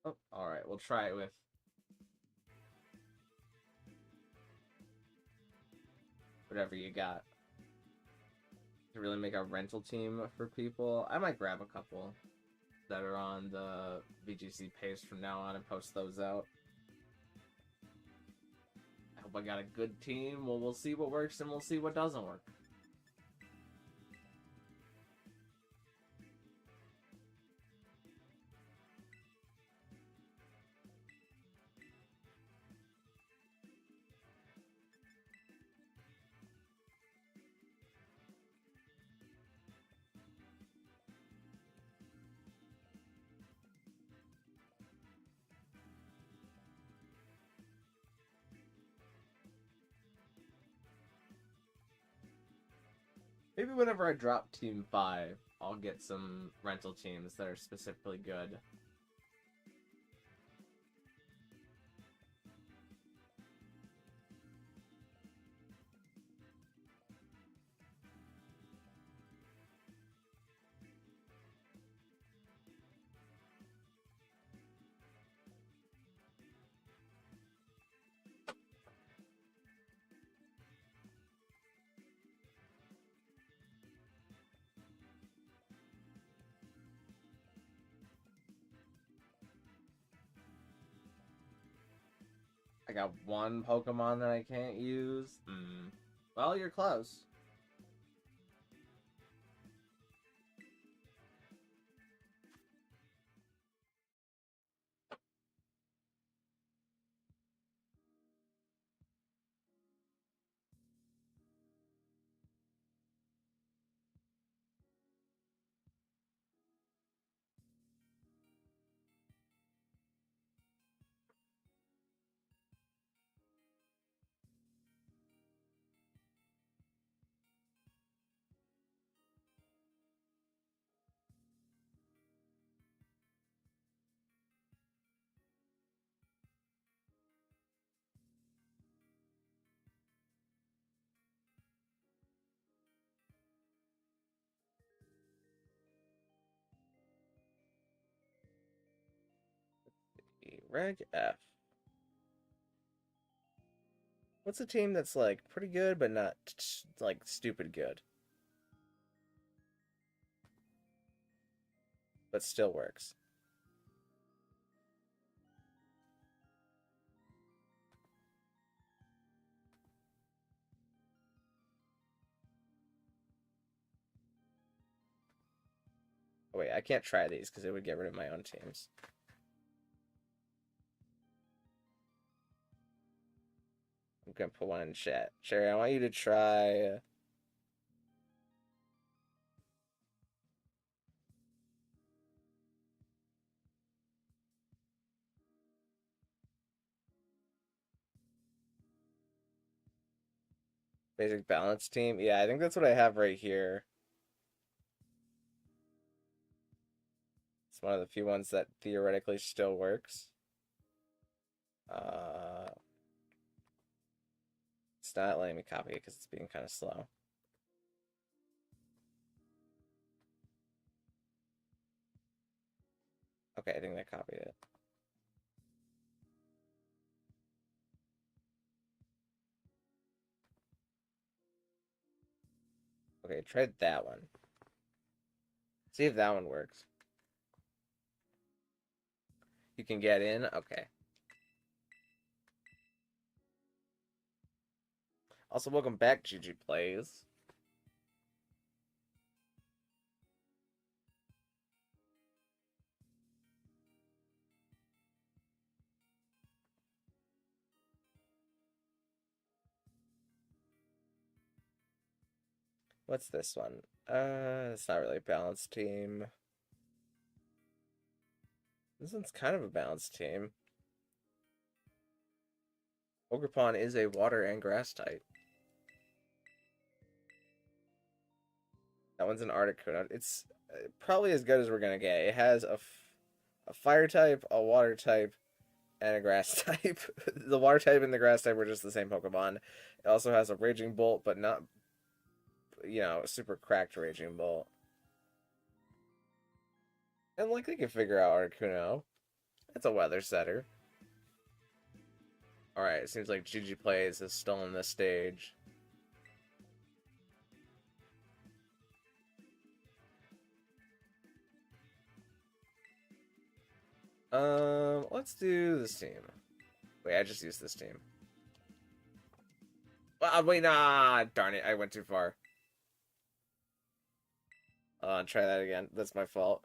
Oh, alright, we'll try it with whatever you got. To really make a rental team for people, I might grab a couple that are on the VGC page from now on and post those out. I hope I got a good team. Well, we'll see what works and we'll see what doesn't work. Maybe whenever I drop Team 5, I'll get some rental teams that are specifically good. I got one Pokemon that I can't use. Well, you're close. Reg F. What's a team that's like pretty good but not like stupid good, but still works? Oh, wait, I can't try these because it would get rid of my own teams. I'm gonna put one in chat. Sherry, I want you to try. Basic balance team. Yeah, I think that's what I have right here. It's one of the few ones that theoretically still works. It's not letting me copy it because it's being kind of slow. Okay, I think I copied it. Okay, try that one. See if that one works. You can get in? Okay. Also, welcome back, GG Plays. What's this one? It's not really a balanced team. This one's kind of a balanced team. Ogerpon is a water and grass type. That one's an Articuno. It's probably as good as we're gonna get. It has a fire type, a water type, and a grass type. The water type and the grass type were just the same Pokemon. It also has a Raging Bolt, but not, a super cracked Raging Bolt. And like they can figure out Articuno. It's a weather setter. Alright, it seems like GG Plays is still in this stage. Let's do this team. Wait, I just used this team. Wait, nah, darn it, I went too far. Try that again. That's my fault.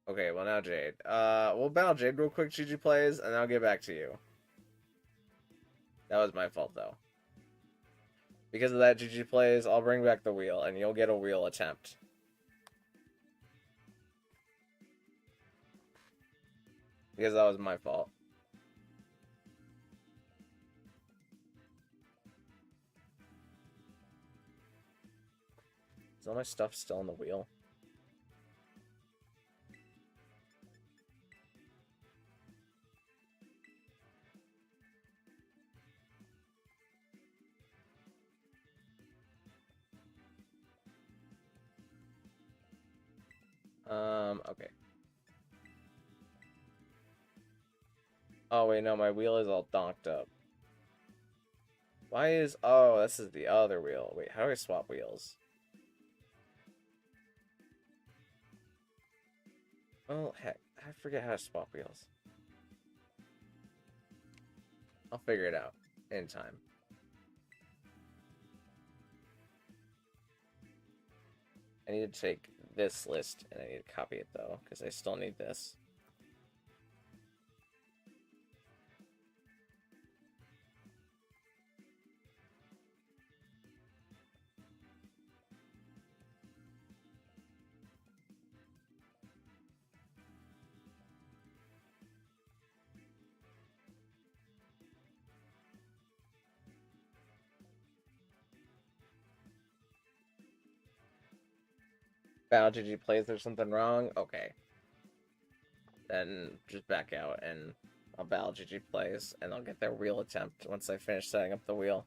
Okay, well now Jade. We'll battle Jade real quick, GG Plays, and I'll get back to you. That was my fault, though. Because of that, GG Plays, I'll bring back the wheel, and you'll get a wheel attempt. Because that was my fault. Is all my stuff still on the wheel? Okay. Oh, wait, no, my wheel is all donked up. Why is... Oh, this is the other wheel. Wait, how do I swap wheels? Oh, heck. I forget how to swap wheels. I'll figure it out in time. I need to take this list, and I need to copy it, though, because I still need this. Battle GG Plays, there's something wrong? Okay. Then just back out, and I'll battle GG Plays, and I'll get their wheel attempt once I finish setting up the wheel.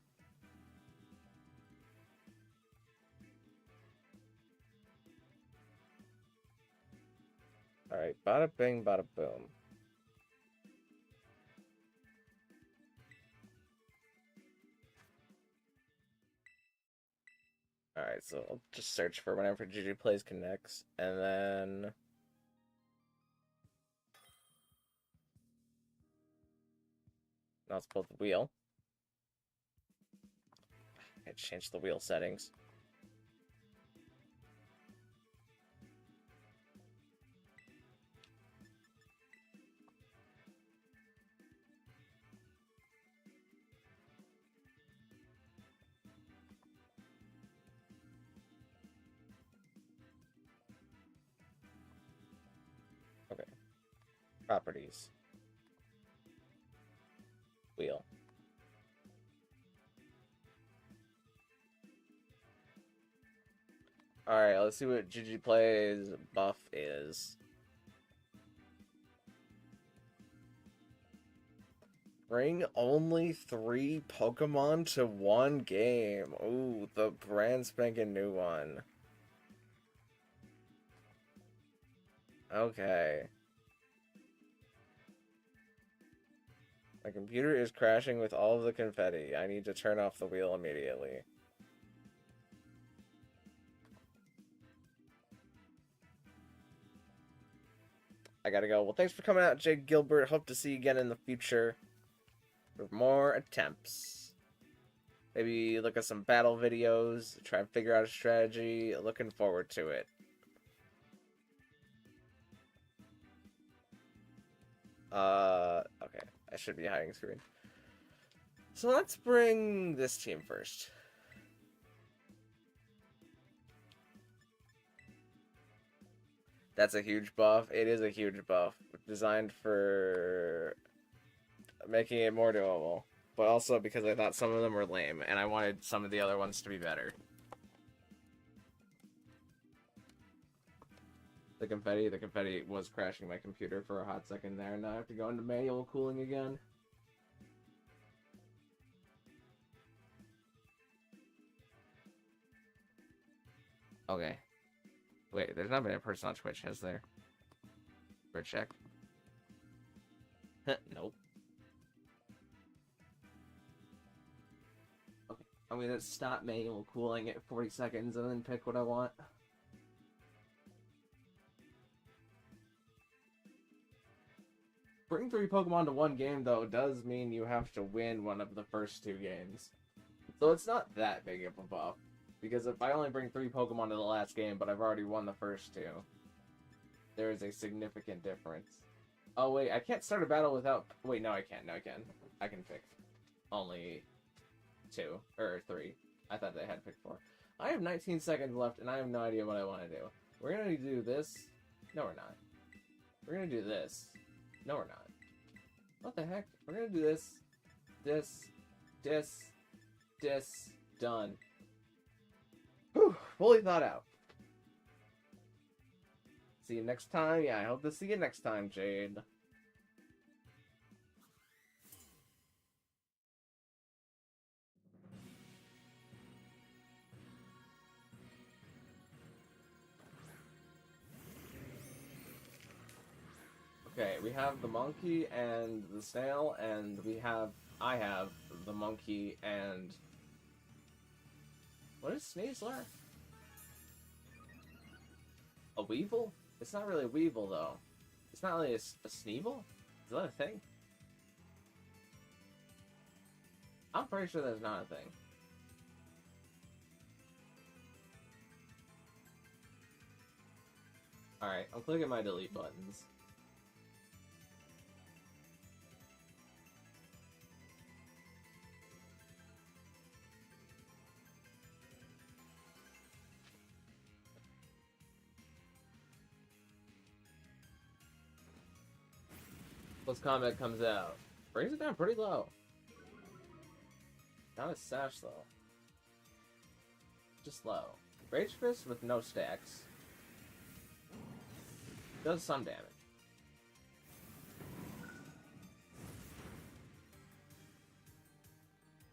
Alright, bada bing, bada boom. Alright, so I'll just search for whenever GG Plays connects, and then... Now let's pull the wheel. I changed the wheel settings. Okay. Properties. Wheel. Alright, let's see what GG Plays buff is. Bring only 3 Pokemon to one game. Ooh, the brand spanking new one. Okay. My computer is crashing with all of the confetti. I need to turn off the wheel immediately. I gotta go. Well, thanks for coming out, Jake Gilbert. Hope to see you again in the future for more attempts. Maybe look at some battle videos, try and figure out a strategy. Looking forward to it. Okay. I should be hiding screen. So let's bring this team first. That's a huge buff. It is a huge buff. Designed for making it more doable. But also because I thought some of them were lame, and I wanted some of the other ones to be better. The confetti was crashing my computer for a hot second there, and now I have to go into manual cooling again. Okay. Wait, there's not been a person on Twitch, has there? For a check. Nope. Okay, I'm gonna stop manual cooling at 40 seconds and then pick what I want. Bring 3 Pokemon to one game, though, does mean you have to win one of the first 2 games. So it's not that big of a buff. Because if I only bring 3 Pokemon to the last game, but I've already won the first 2, there is a significant difference. Oh, wait, I can't start a battle without... Wait, no, I can. No, I can. I can pick only 2. Or 3. I thought they had picked 4. I have 19 seconds left, and I have no idea what I want to do. We're going to do this. No, we're not. We're going to do this. No, we're not. What the heck? We're gonna do this. This. Done. Whew, fully thought out. See you next time. Yeah, I hope to see you next time, Jade. Okay, we have the monkey and the snail, and I have the monkey and... What is Sneasler? A Weevil? It's not really a Weevil, though. It's not really a Sneevil? Is that a thing? I'm pretty sure that's not a thing. Alright, I'm clicking my delete buttons. Plus Combat comes out. Brings it down pretty low. Not as sash though. Just low. Rage Fist with no stacks. Does some damage.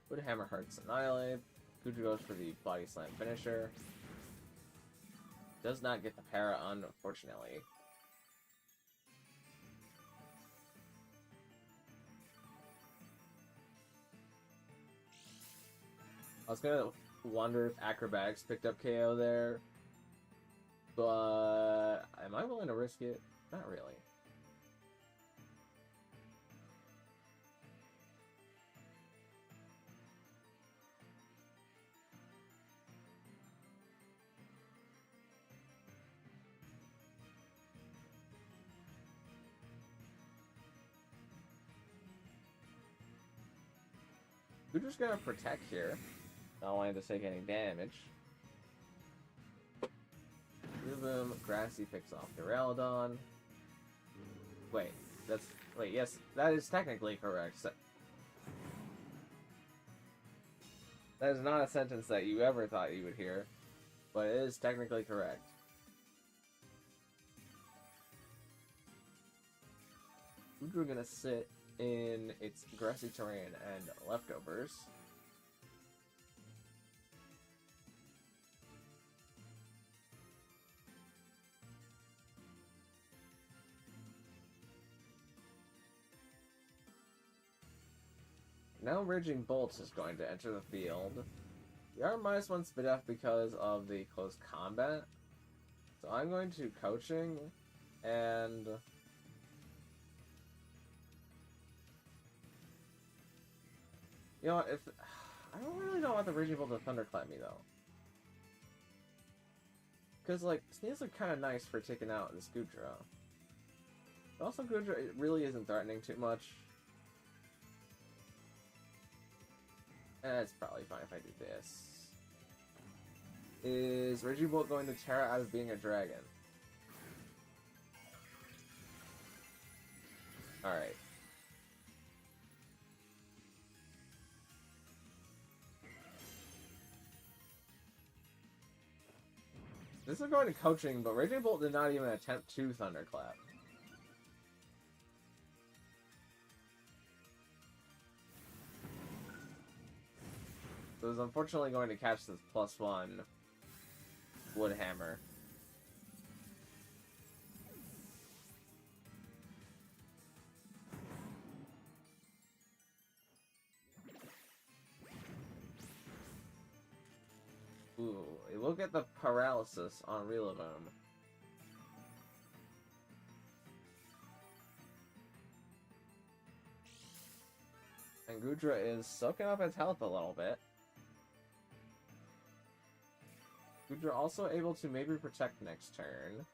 Wood Hammer hurts Annihilate. Guju goes for the Body Slam finisher. Does not get the para, unfortunately. I was gonna wonder if Acrobatics picked up KO there, but am I willing to risk it? Not really. Guju's gonna protect here. Not wanting to take any damage. Boom, Grassy picks off Duraludon. Wait, yes, that is technically correct. That is not a sentence that you ever thought you would hear, but it is technically correct. Guju gonna sit in its grassy terrain and leftovers. Now Raging Bolt is going to enter the field. We are -1 speed F because of the close combat. So I'm going to coaching and you know what, if I don't really know what the Raging Bolt to Thunderclap me though. Cause like Sneeze are kinda nice for taking out this Goodra. But also Goodra it really isn't threatening too much. It's probably fine if I do this. Is Raging Bolt going to Terra out of being a dragon? Alright. This is going to coaching, but Raging Bolt did not even attempt to Thunderclap. So it's unfortunately going to catch this +1. wood hammer. Ooh, look at the paralysis on Rillaboom. And Goodra is soaking up its health a little bit. Goodra also able to maybe protect next turn.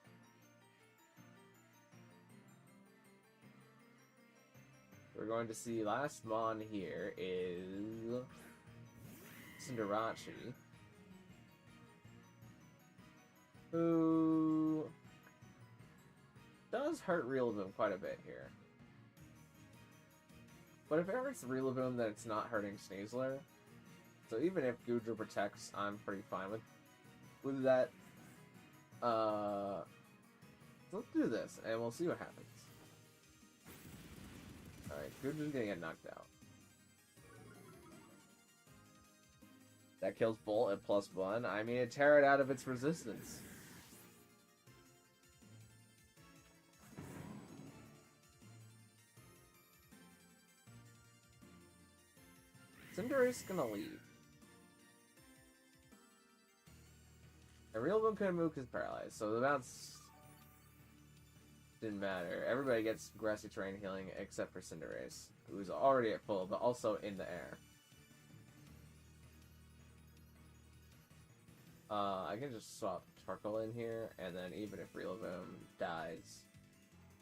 We're going to see last Mon here is Cinderace, who does hurt Rillaboom quite a bit here. But if it hurts Rillaboom, then it's not hurting Sneasler. So even if Goodra protects, I'm pretty fine with that. Let's do this, and we'll see what happens. Alright, Goodra's gonna get knocked out. That kills Bolt at +1. I mean, it tear it out of its resistance. Cinderace's gonna leave. And Rillaboom couldn't move because paralyzed, so the bounce didn't matter. Everybody gets grassy terrain healing except for Cinderace, who's already at full, but also in the air. I can just swap Torkoal in here, and then even if Rillaboom dies,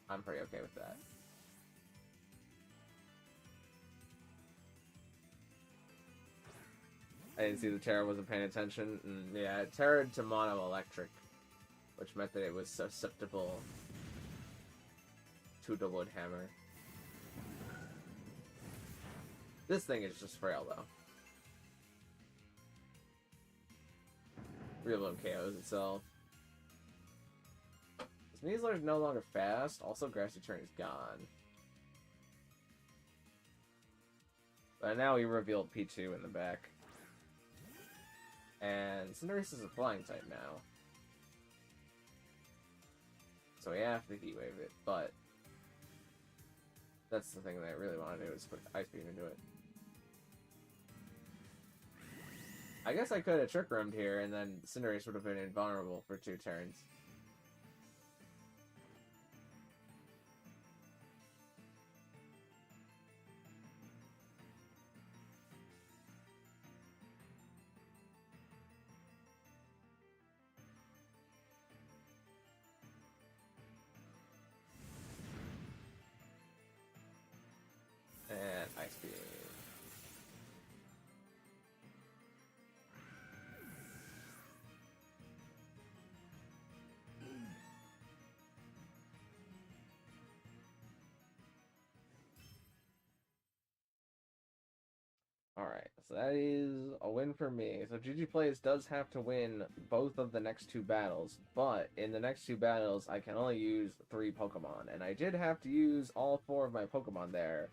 I'm pretty okay with that. I didn't see the Terra wasn't paying attention. And yeah, it Terra'd to Mono Electric, which meant that it was susceptible to the Wood Hammer. This thing is just frail, though. Rillaboom KOs itself. Sneasler is no longer fast. Also, Grassy Terrain is gone. But now we revealed P2 in the back. And Cinderace is a flying type now. So we have to Heat Wave it, but that's the thing that I really want to do is put Ice Beam into it. I guess I could have Trick Roomed here, and then Cinderace would have been invulnerable for 2 turns. And Ice Beam. Alright, so that is a win for me. So GG Plays does have to win both of the next 2 battles, but in the next 2 battles, I can only use 3 Pokemon. And I did have to use all 4 of my Pokemon there,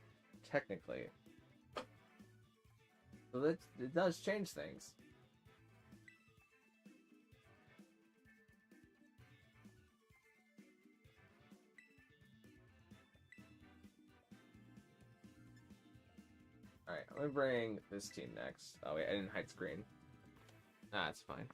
technically. So that it does change things. Alright, I'm gonna bring this team next. Oh wait, I didn't hide screen. Ah, it's fine.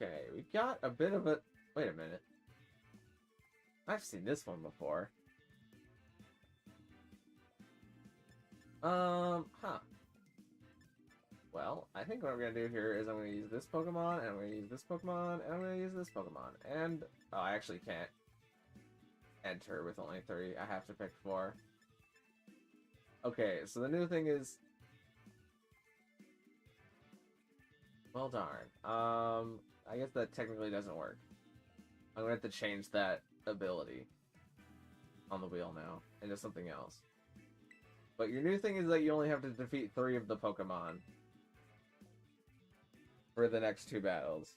Okay, we got a bit of a... Wait a minute. I've seen this one before. Huh. Well, I think what I'm gonna do here is I'm gonna use this Pokemon, and I'm gonna use this Pokemon, and I'm gonna use this Pokemon. And... Oh, I actually can't enter with only 3. I have to pick 4. Okay, so the new thing is... Well, darn. I guess that technically doesn't work. I'm gonna have to change that ability on the wheel now into something else. But your new thing is that you only have to defeat 3 of the Pokemon for the next 2 battles.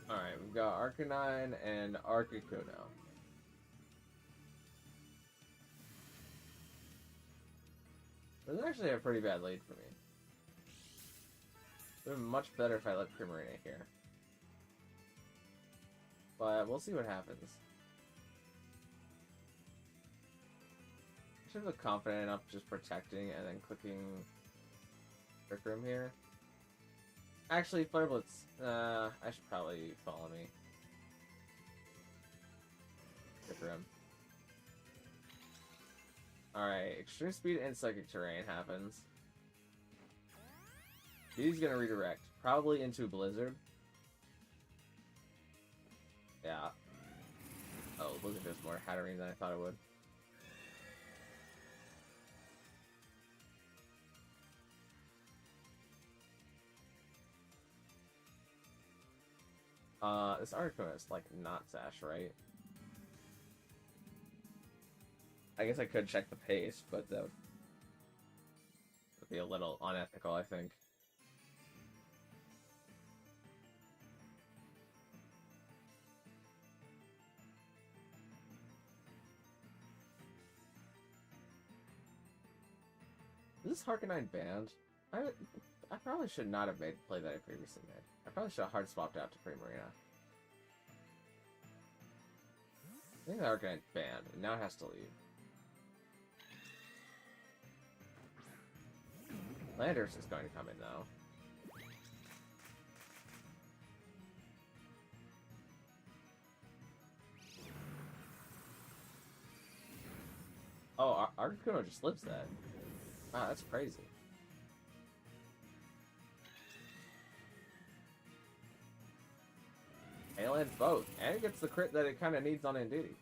Alright, we've got Arcanine and Articuno. This is actually a pretty bad lead for me. It would be much better if I let Primarina here. But we'll see what happens. I should feel confident enough just protecting and then clicking Trick Room here. Actually, Fire Blitz, I should probably follow me. Trick Room. Alright, Extreme Speed and Psychic Terrain happens. He's gonna redirect, probably into Blizzard. Yeah. Oh, Blizzard does more Hatterene than I thought it would. This Articuno is, like, not Sash, right? I guess I could check the pace, but that would be a little unethical, I think. Is this Harkenine banned? I probably should not have made the play that I previously made. I probably should have hard swapped out to Primarina. I think the Harkenine's banned, and now it has to leave. Landorus is going to come in, though. Oh, Articuno just slips that. Wow, that's crazy. And it lands both, and it gets the crit that it kind of needs on Indeedee.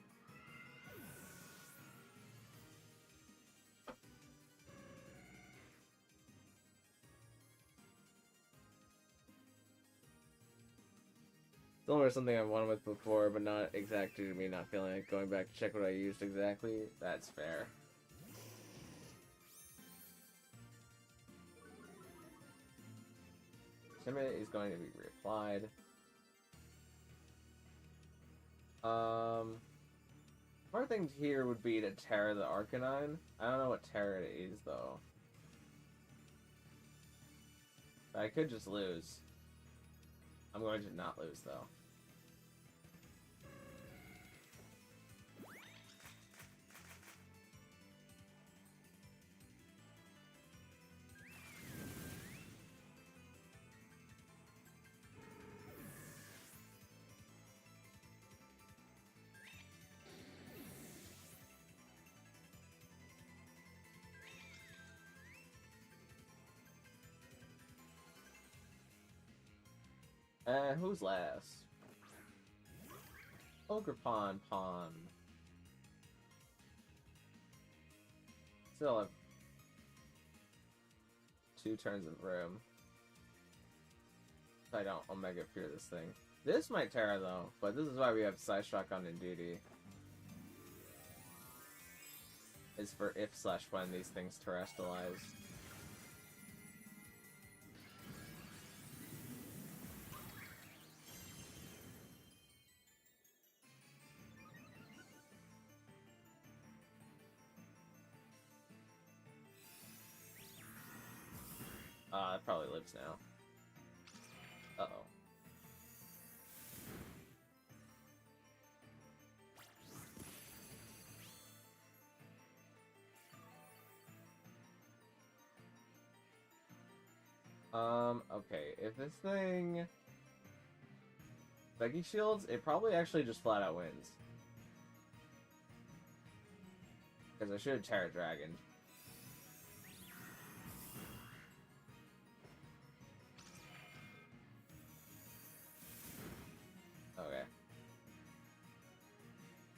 Similar to something I've won with before, but not exactly to me not feeling like going back to check what I used exactly. That's fair. Timid is going to be reapplied. One thing here would be to Terra the Arcanine. I don't know what Terra is, though. But I could just lose. I'm going to not lose, though. Who's last? Ogerpon Pond. Still have 2 turns of room. If I don't Omega Fear this thing. This might Terra though, but this is why we have Psyshock on Indeedee. Is for if/when these things terrestrialize. It probably lives now. Uh-oh. Okay, if this thing... Becky Shields, it probably actually just flat out wins. Because I should have Terra Dragon. Okay.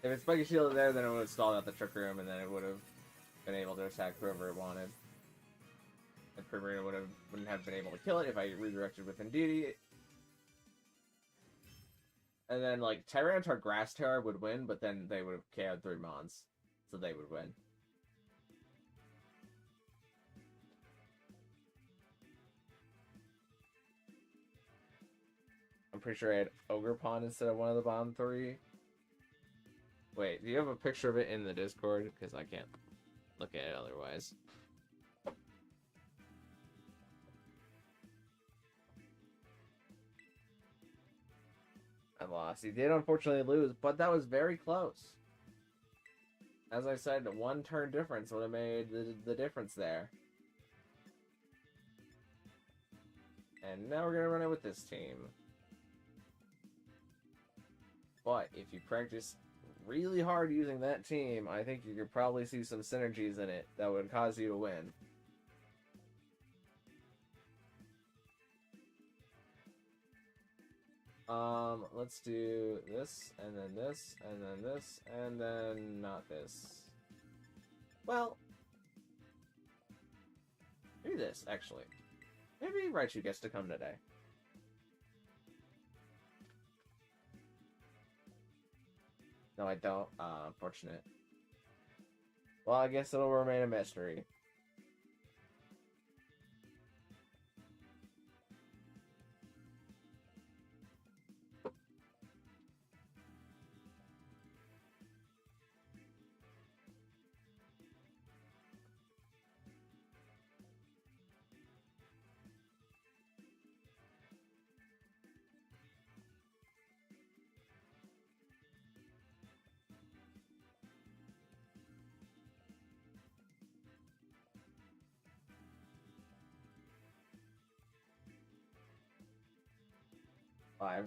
If it's Spiky Shield there, then it would have stalled out the Trick Room, and then it would have been able to attack whoever it wanted. And Primarina wouldn't have been able to kill it if I redirected with Indeedee. And then, like, Tyranitar Grass Terror would win, but then they would have KO'd 3 Mons. So they would win. I'm pretty sure I had Ogerpon instead of one of the bottom 3. Wait, do you have a picture of it in the Discord? Because I can't look at it otherwise. I lost. He did unfortunately lose, but that was very close. As I said, 1 turn difference would have made the difference there. And now we're going to run it with this team. But if you practice really hard using that team, I think you could probably see some synergies in it that would cause you to win. Let's do this, and then this, and then this, and then not this. Well, maybe this, actually. Maybe Raichu gets to come today. No, I don't. Unfortunate. Well, I guess it'll remain a mystery.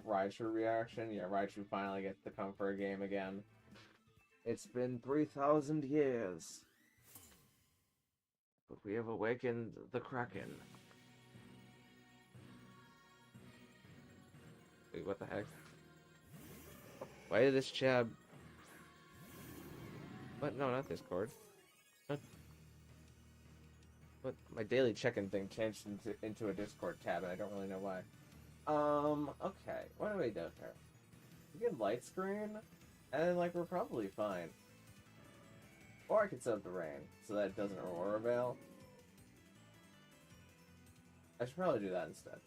Raichu reaction. Yeah, Raichu finally gets to come for a game again. It's been 3,000 years. But we have awakened the Kraken. Wait, what the heck? Why did this Chab... What? No, not Discord. What? But my daily check-in thing changed into a Discord tab, and I don't really know why. Okay. What do we do here? We can light screen, and like, we're probably fine. Or I could set up the rain, so that it doesn't Aurora Veil. I should probably do that instead.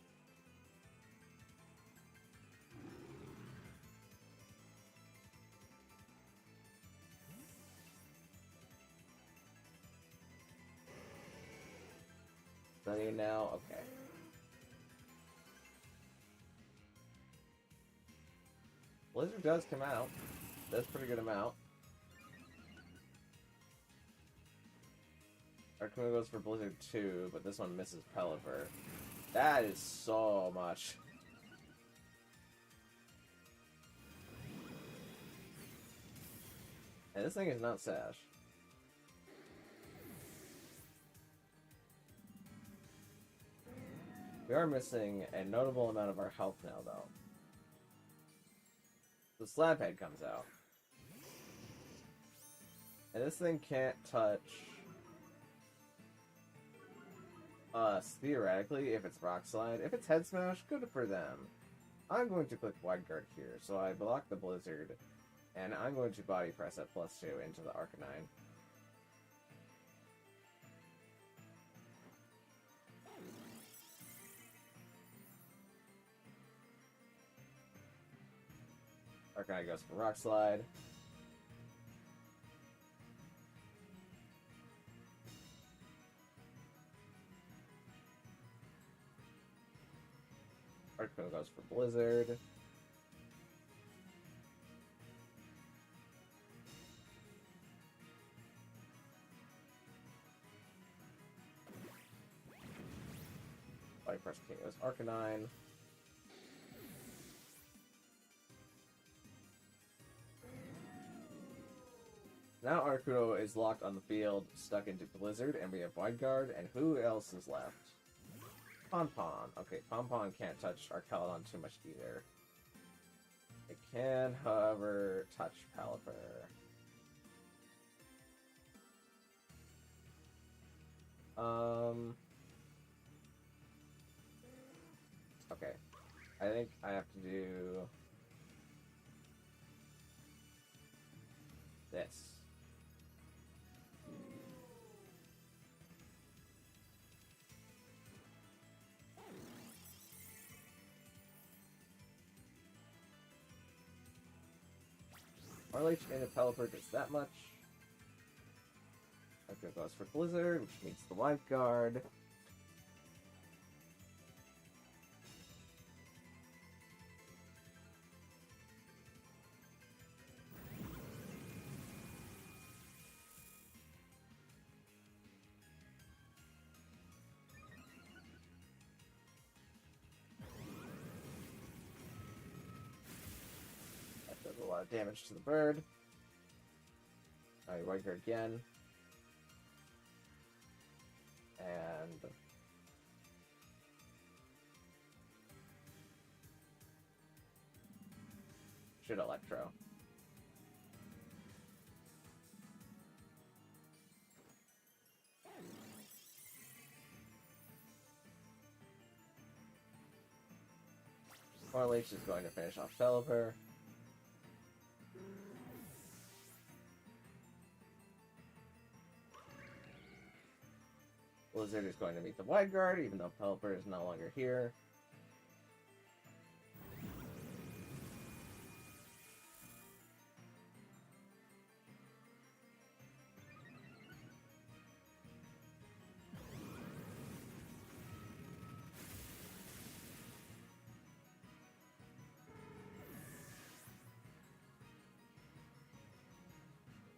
Sunny now? Okay. Blizzard does come out. That's a pretty good amount. Arcana goes for Blizzard 2, but this one misses Pelipper. That is so much. And this thing is not Sash. We are missing a notable amount of our health now, though. The Slab Head comes out. And this thing can't touch us, theoretically, if it's Rock Slide. If it's Head Smash, good for them. I'm going to click Wide Guard here, so I block the Blizzard, and I'm going to Body Press at +2 into the Arcanine. Arcanine goes for Rock Slide. Arcanine goes for Blizzard. Body Press King goes Arcanine. Now Articuno is locked on the field, stuck into Blizzard, and we have Wide Guard, and who else is left? Pon. Okay, Pon can't touch Arcalon too much either. It can, however, touch Pelipper. Okay. I think I have to do this. RLH and a Pelipper does that much. Okay, goes for Blizzard, which means the Wide Guard. That does a lot of damage to the bird. Alright, Wide Guard again. And should Electro. RLH is going to finish off Pelipper. Blizzard is going to meet the Wide Guard, even though Pelipper is no longer here.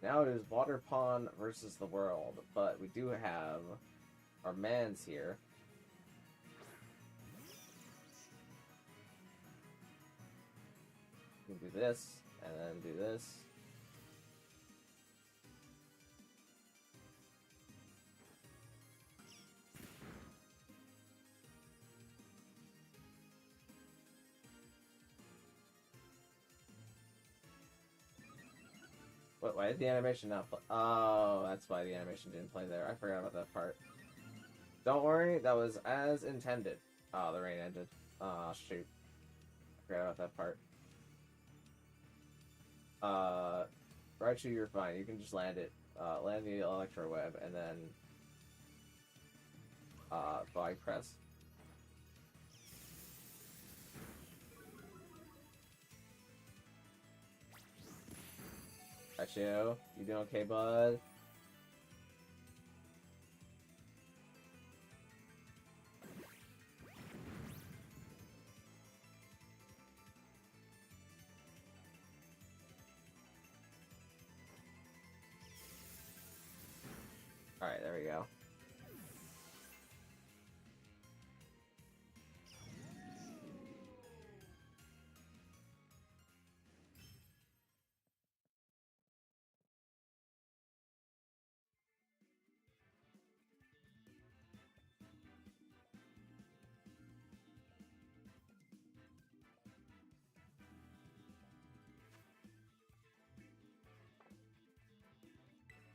Now it is Water Pond versus the world, but we do have our mans here. We can do this, and then do this. What, why did the animation not play? Oh, that's why the animation didn't play there. I forgot about that part. Don't worry, that was as intended. Oh, the rain ended. Oh, shoot. I forgot about that part. Raichu, you're fine. You can just land it. Land the Electro Web, and then body press. Raichu, you doing okay, bud? Alright, there we go.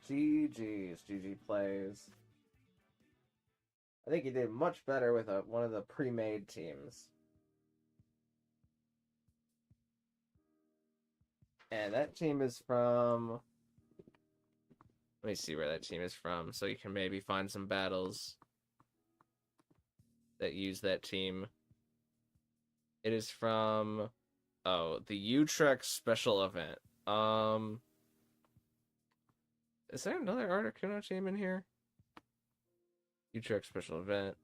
GG's. GG plays. I think he did much better with one of the pre-made teams. And that team is from... Let me see where that team is from, so you can maybe find some battles that use that team. It is from... Oh, the Utrecht special event. Is there another Articuno team in here? Utrecht special event.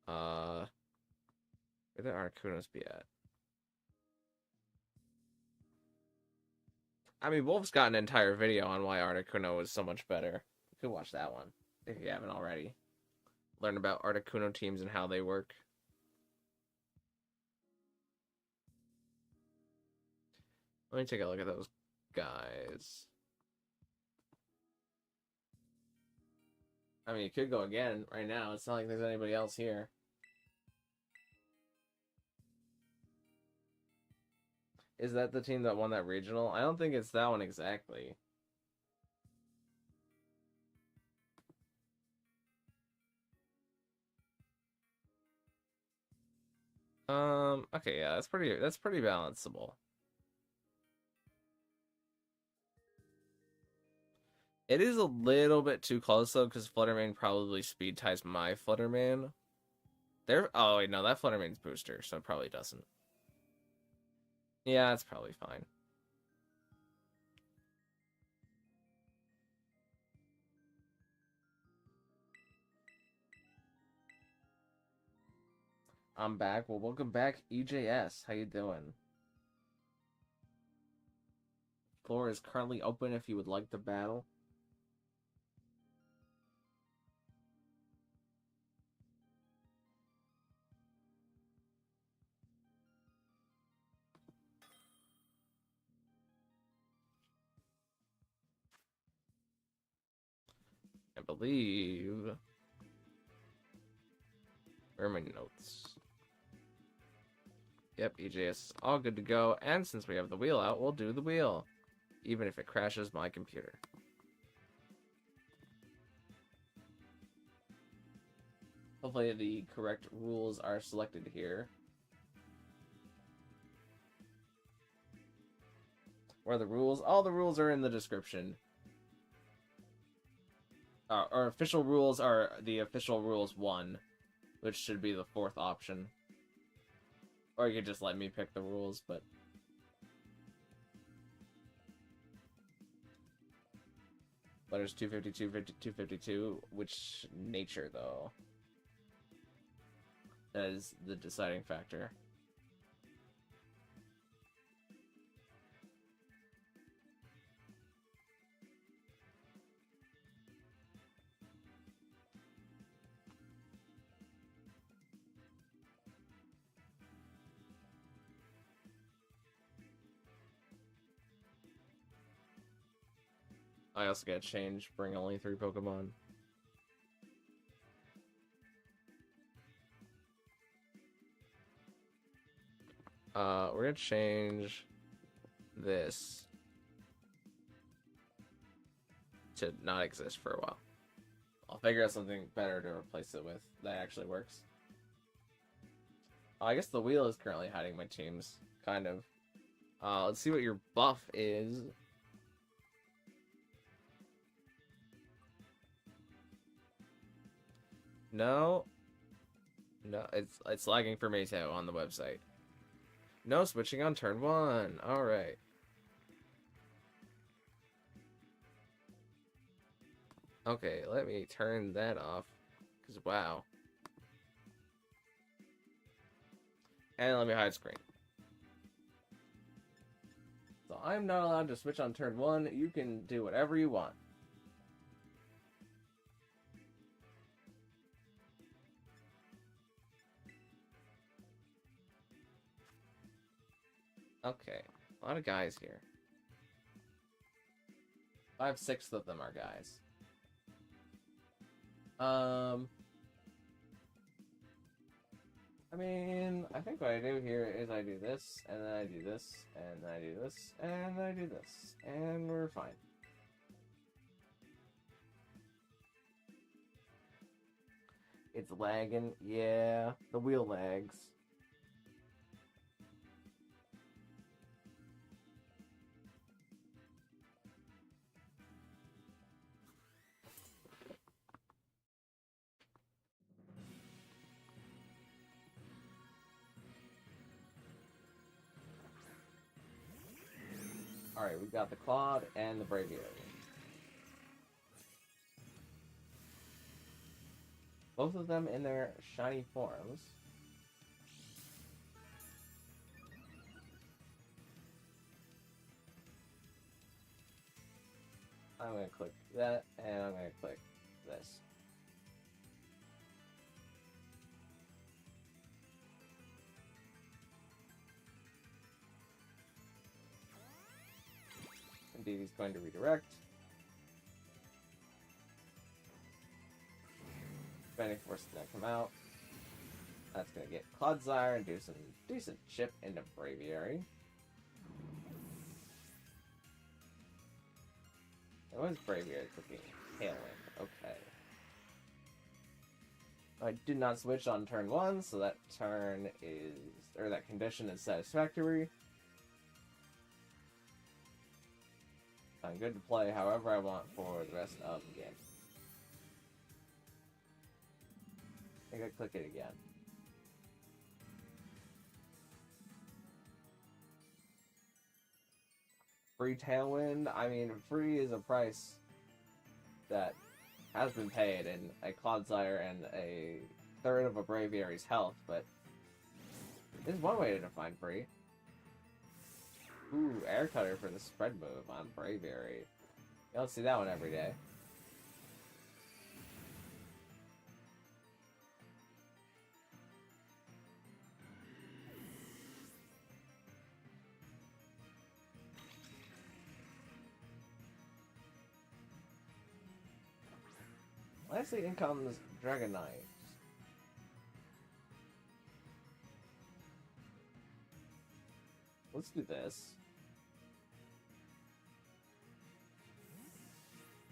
Where the Articunos be at? I mean, Wolf's got an entire video on why Articuno is so much better. You could watch that one, if you haven't already. Learn about Articuno teams and how they work. Let me take a look at those guys. I mean, you could go again right now. It's not like there's anybody else here. Is that the team that won that regional? I don't think it's that one exactly. Okay, yeah, that's pretty balanceable. It is a little bit too close though, because Fluttermane probably speed ties my Fluttermane. Oh wait, no, that Fluttermane's booster, so it probably doesn't. Yeah, it's probably fine. I'm back. Well, welcome back, EJS. How you doing? Floor is currently open if you would like to battle. I believe. Where are my notes? Yep, EJS is all good to go. And since we have the wheel out, we'll do the wheel. Even if it crashes my computer. Hopefully the correct rules are selected here. Where are the rules? All the rules are in the description. Our official rules are the official rules 1, which should be the 4th option. Or you could just let me pick the rules, but... Letters 252, 252. Which nature, though? That is the deciding factor. I also got change, bring only 3 Pokemon. We're gonna change this to not exist for a while. I'll figure out something better to replace it with that actually works. I guess the wheel is currently hiding my teams, kind of. Let's see what your buff is. No, it's lagging for me too on the website. No switching on turn 1. All right. Okay, let me turn that off. Because, wow. And let me hide screen. So I'm not allowed to switch on turn 1. You can do whatever you want. Okay, a lot of guys here. 5/6 of them are guys. I mean, I think what I do here is I do this, and then I do this, and then I do this, and then I do this, and we're fine. It's lagging. Yeah, the wheel lags. Alright, we've got the Claude and the Braviary. Both of them in their shiny forms. I'm going to click that, and I'm going to click this. Indeed, he's going to redirect. Shining Force is gonna come out. That's gonna get Clodsire and do some decent chip into Braviary. And what is Braviary cooking? Tailwind. Okay. I did not switch on turn 1, so that turn is, or that condition is satisfactory. I'm good to play however I want for the rest of the game. I think I click it again. Free Tailwind? I mean, free is a price that has been paid in a Clodsire and a third of a Braviary's health, but there's one way to define free. Ooh, Air Cutter for the spread move on Braviary. You don't see that one every day. Lastly, in comes Dragonite. Let's do this.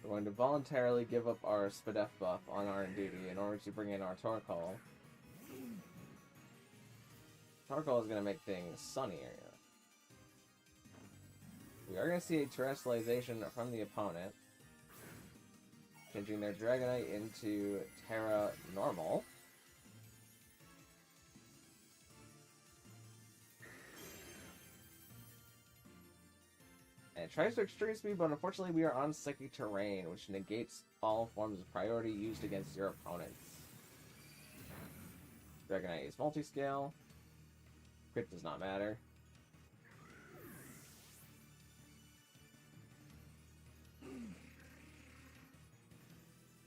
We're going to voluntarily give up our Spadef buff on our duty in order to bring in our Torkoal. Torkoal is going to make things sunnier. We are going to see a terrestrialization from the opponent, changing their Dragonite into Terra Normal. And it tries to extreme speed, but unfortunately we are on Psychic Terrain, which negates all forms of priority used against your opponents. Dragonite is multi-scale. Crit does not matter.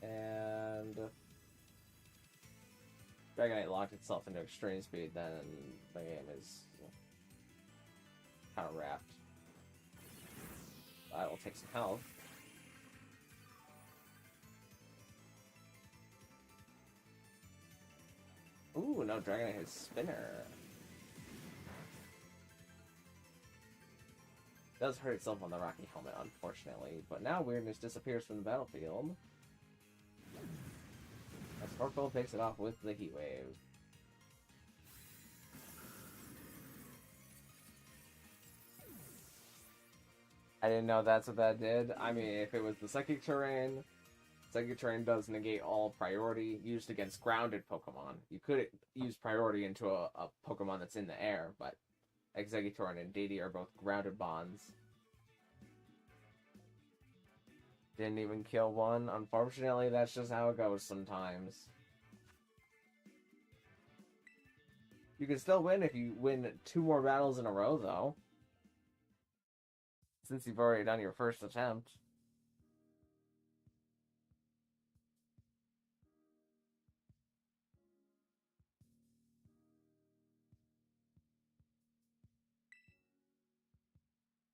And Dragonite locked itself into extreme speed, then the game is kind of wrapped. I will take some health. Ooh, no, Dragonite has Spinner. It does hurt itself on the Rocky Helmet, unfortunately, but now weirdness disappears from the battlefield. As Torkoal takes it off with the Heat Wave. I didn't know that's what that did. I mean, if it was the Psychic Terrain does negate all priority used against grounded Pokemon. You could use priority into a Pokemon that's in the air, but Exeggutor and Indeedee are both grounded bonds. Didn't even kill one. Unfortunately, that's just how it goes sometimes. You can still win if you win 2 more battles in a row, though. Since you've already done your first attempt.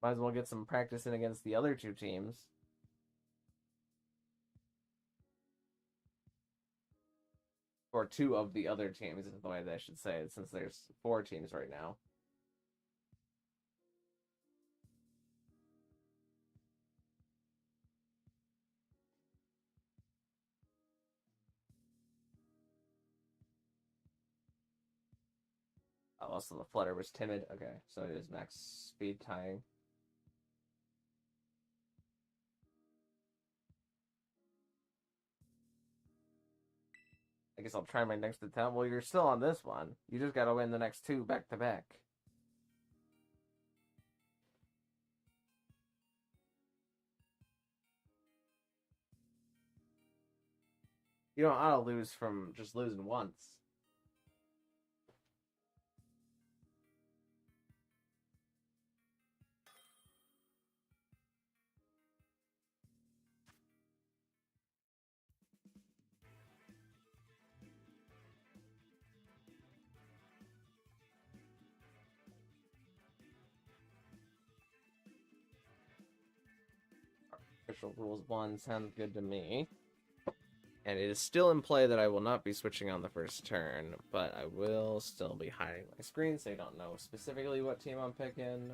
Might as well get some practice in against the other 2 teams. Or 2 of the other teams is the way that I should say it, since there's 4 teams right now. Oh, also the Flutter was timid. Okay, so it is max speed tying. I guess I'll try my next attempt. Well, you're still on this one. You just gotta win the next 2 back-to-back. You don't ought to lose from just losing once. Official Rules 1 sounds good to me. And it is still in play that I will not be switching on the first turn, but I will still be hiding my screen so you don't know specifically what team I'm picking.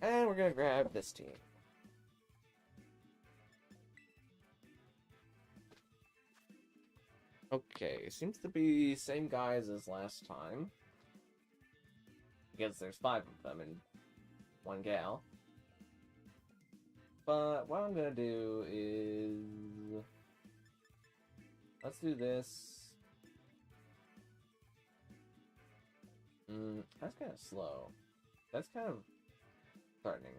And we're gonna grab this team. Okay, seems to be same guys as last time. Because there's 5 of them and 1 gal. But what I'm gonna do is... let's do this. That's kind of slow. That's kind of threatening,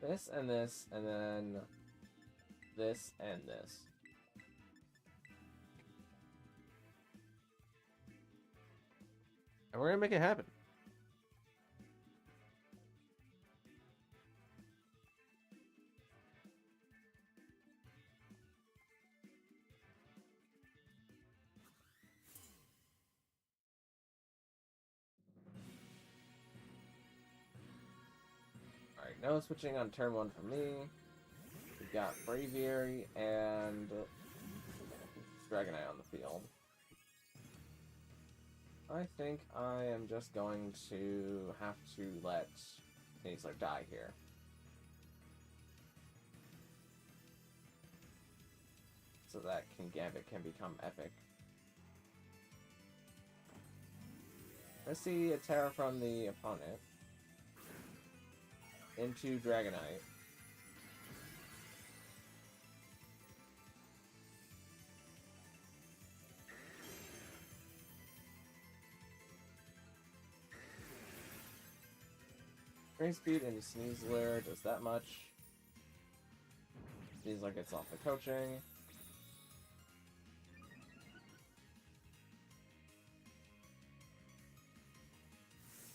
though. This, and then this, and this. And we're gonna make it happen. Alright, no switching on turn 1 for me. We've got Braviary and Dragonite on the field. I think I am just going to have to let Sneasler die here. So that Kingambit can become epic. Let's see a Terra from the opponent into Dragonite. Train speed into Sneasler does that much. Sneasler gets off the coaching.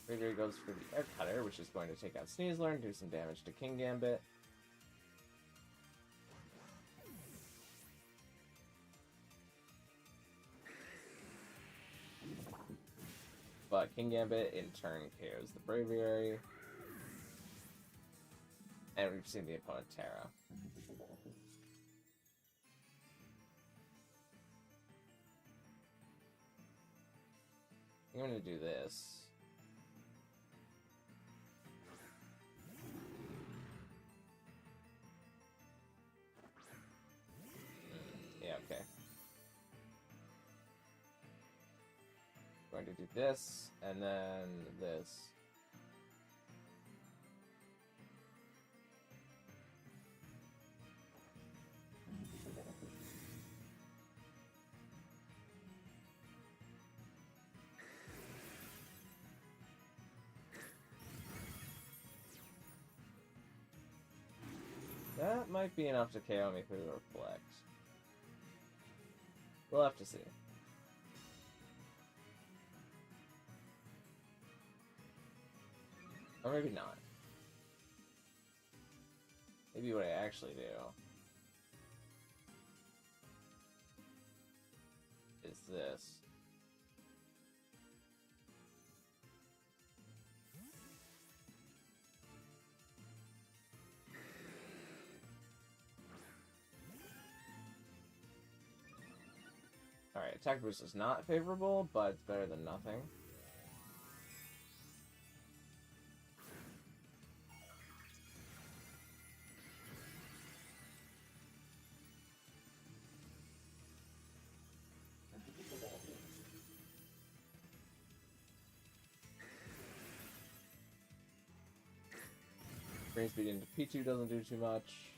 Braviary goes for the Air Cutter, which is going to take out Sneasler and do some damage to Kingambit. But Kingambit in turn KOs the Braviary. And we've seen the opponent Terra. I'm going to do this. Yeah, okay. Going to do this, and then this. That might be enough to KO me through the Reflect. We'll have to see. Or maybe not. Maybe what I actually do is this. Alright, attack boost is not favorable, but it's better than nothing. Brain speed into P2 doesn't do too much.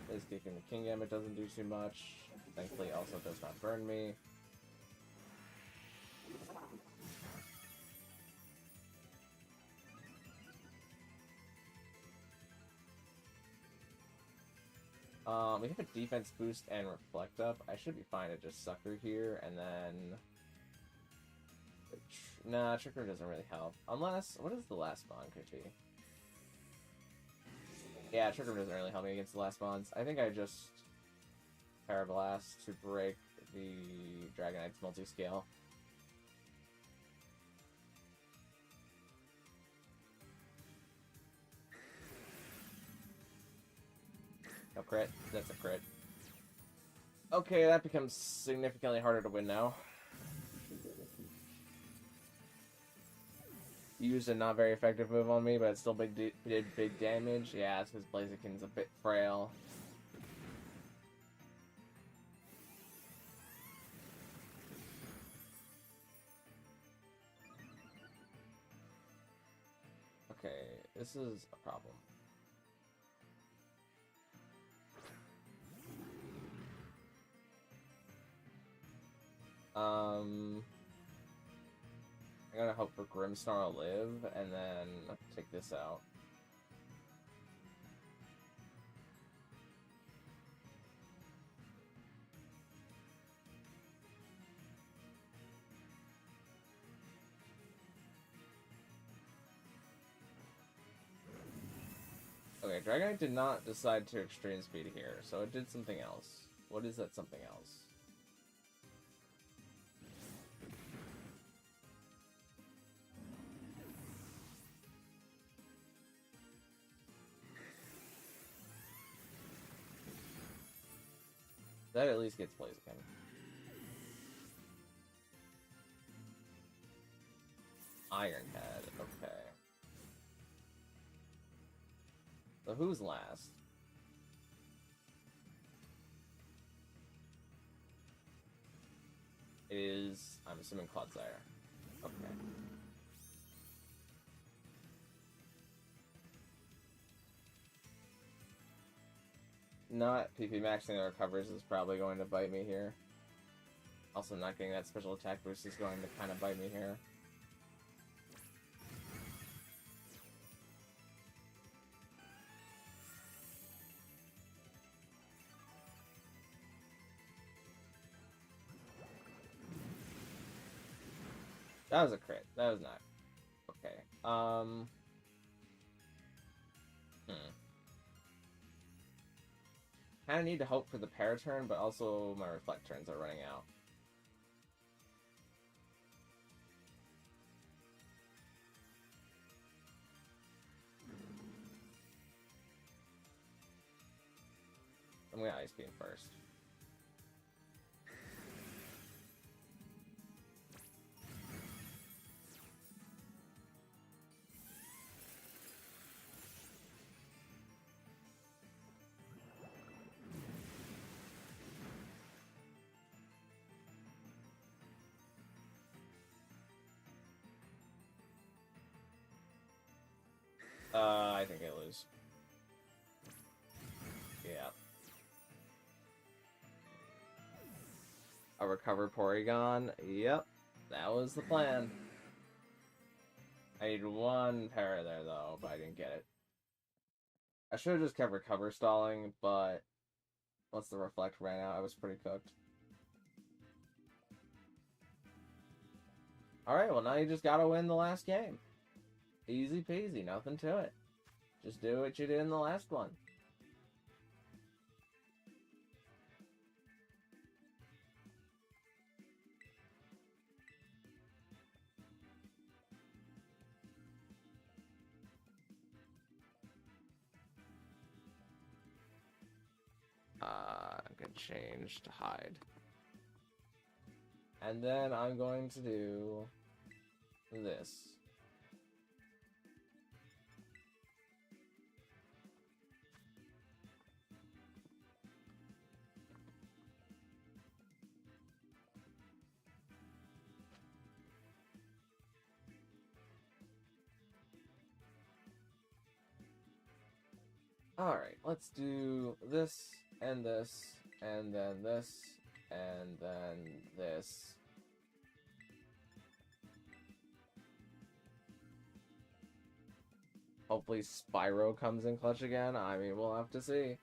This kicking the Kingambit doesn't do too much. Thankfully, also does not burn me. We have a defense boost and reflect up. I should be fine to just sucker here, and then... Nah, Tricker doesn't really help. Unless... What is the last bond could be? Yeah, Tricker doesn't really help me against the last bonds. I think I just... Parablast to break the Dragonite's multi-scale. No crit. That's a crit. Okay, that becomes significantly harder to win now. You used a not very effective move on me, but it still did big damage. Yeah, it's because Blaziken's a bit frail. Okay, this is a problem. I'm gonna hope for Grimmsnarl live, and then take this out. Okay, Dragonite did not decide to extreme speed here, so it did something else. What is that something else? That at least gets Blaziken. Iron Head, okay. So who's last? It is, I'm assuming, Clodsire. Okay. Not PP maxing the recovers is probably going to bite me here. Also, not getting that special attack boost is going to kind of bite me here. That was a crit. That was not. Okay. Kinda need to hope for the Paraturn, but also my Reflect turns are running out. I'm gonna Ice Beam first. I think I lose. Yeah. A recover Porygon. Yep. That was the plan. I need one para there, though, but I didn't get it. I should have just kept recover stalling, but once the Reflect ran out, I was pretty cooked. Alright, well, now you just gotta win the last game. Easy peasy, nothing to it. Just do what you did in the last one. I'm gonna change to hide. And then I'm going to do this. Alright, let's do this, and this, and then this, and then this. Hopefully Spyro comes in clutch again. I mean, we'll have to see.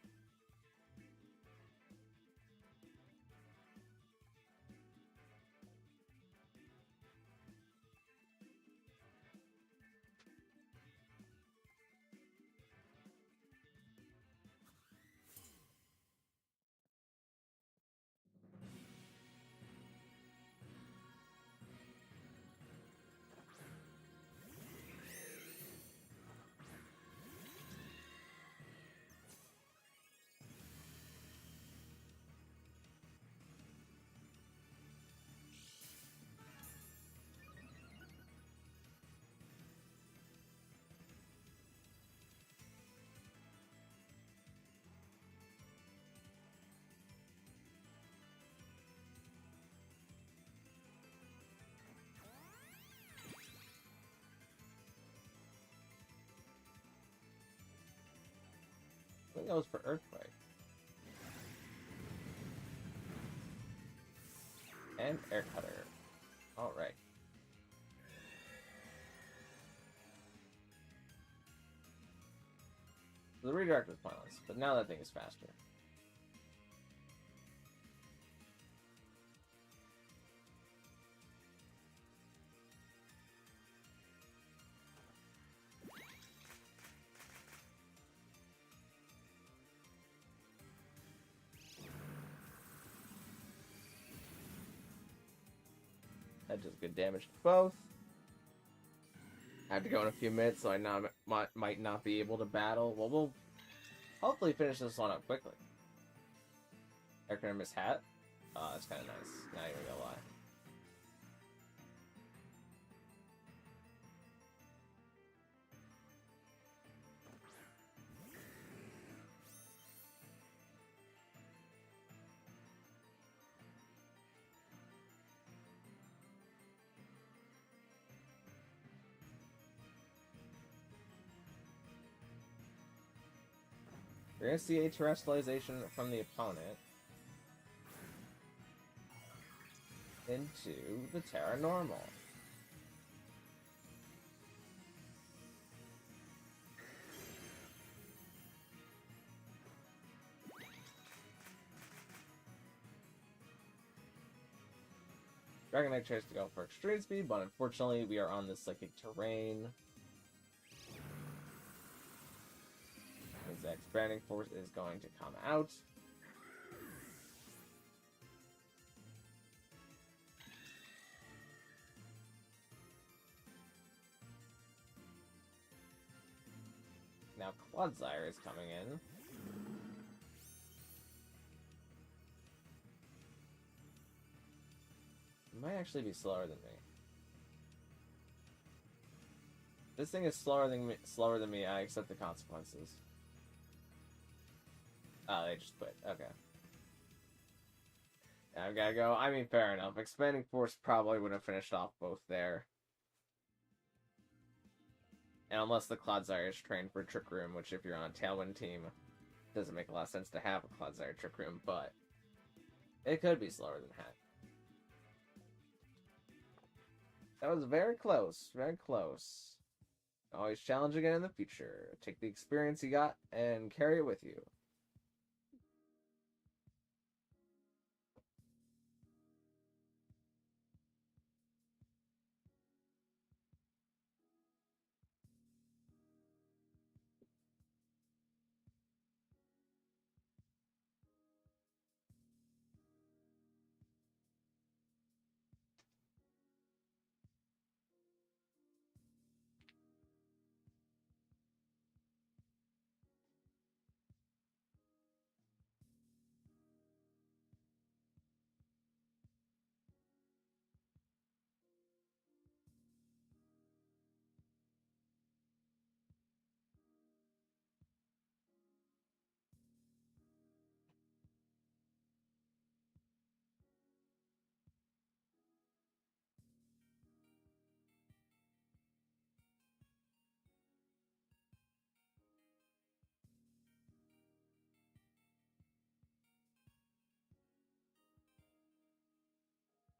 think that was for Earthquake. And Air Cutter. Alright. So the redirect was pointless, but now that thing is faster. That does good damage to both. I have to go in a few minutes, so I might not be able to battle. Well, we'll hopefully finish this one up quickly. Miss Hat. That's kind of nice. Not even gonna lie. You're going to see a terrestrialization from the opponent into the Terra Normal. Dragonite tries to go for extreme speed, but unfortunately we are on the psychic terrain. The expanding force is going to come out. Now Clodsire is coming in. It might actually be slower than me. This thing is slower than me. I accept the consequences. Oh, they just quit. Okay. Yeah, I've gotta go. I mean, fair enough. Expanding Force probably would have finished off both there. And unless the Clodsire is trained for Trick Room, which if you're on a Tailwind team, doesn't make a lot of sense to have a Clodsire Trick Room, but it could be slower than Hat. That was very close. Very close. Always challenge again in the future. Take the experience you got and carry it with you.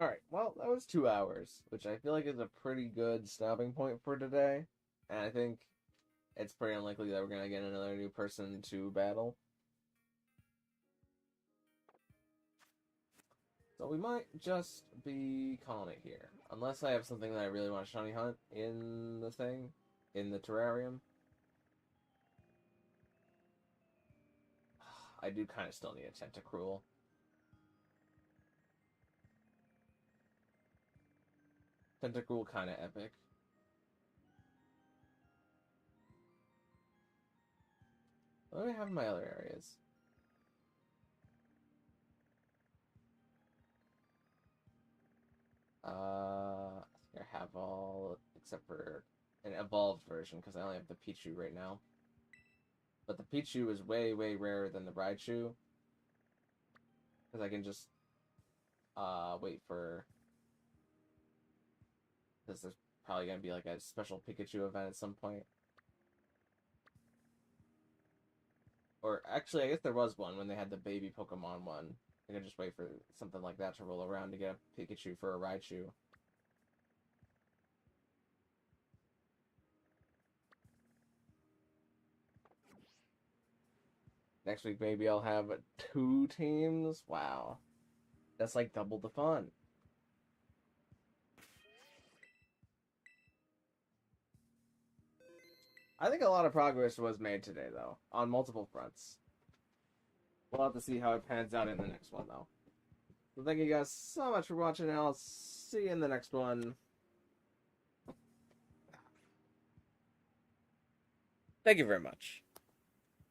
Alright, well, that was 2 hours, which I feel like is a pretty good stopping point for today. And I think it's pretty unlikely that we're going to get another new person to battle. So we might just be calling it here. Unless I have something that I really want to shiny hunt in the thing, in the terrarium. I do kind of still need a Tentacruel. Tentacruel kind of epic. What do I have in my other areas? I think I have all except for an evolved version because I only have the Pichu right now. But the Pichu is way, way rarer than the Raichu. Because I can just wait for... Because there's probably going to be like a special Pikachu event at some point. Or actually, I guess there was one when they had the baby Pokemon one. I could just wait for something like that to roll around to get a Pikachu for a Raichu. Next week, maybe I'll have 2 teams. Wow. That's like double the fun. I think a lot of progress was made today, though, on multiple fronts. We'll have to see how it pans out in the next one, though. So thank you guys so much for watching, and I'll see you in the next one. Thank you very much.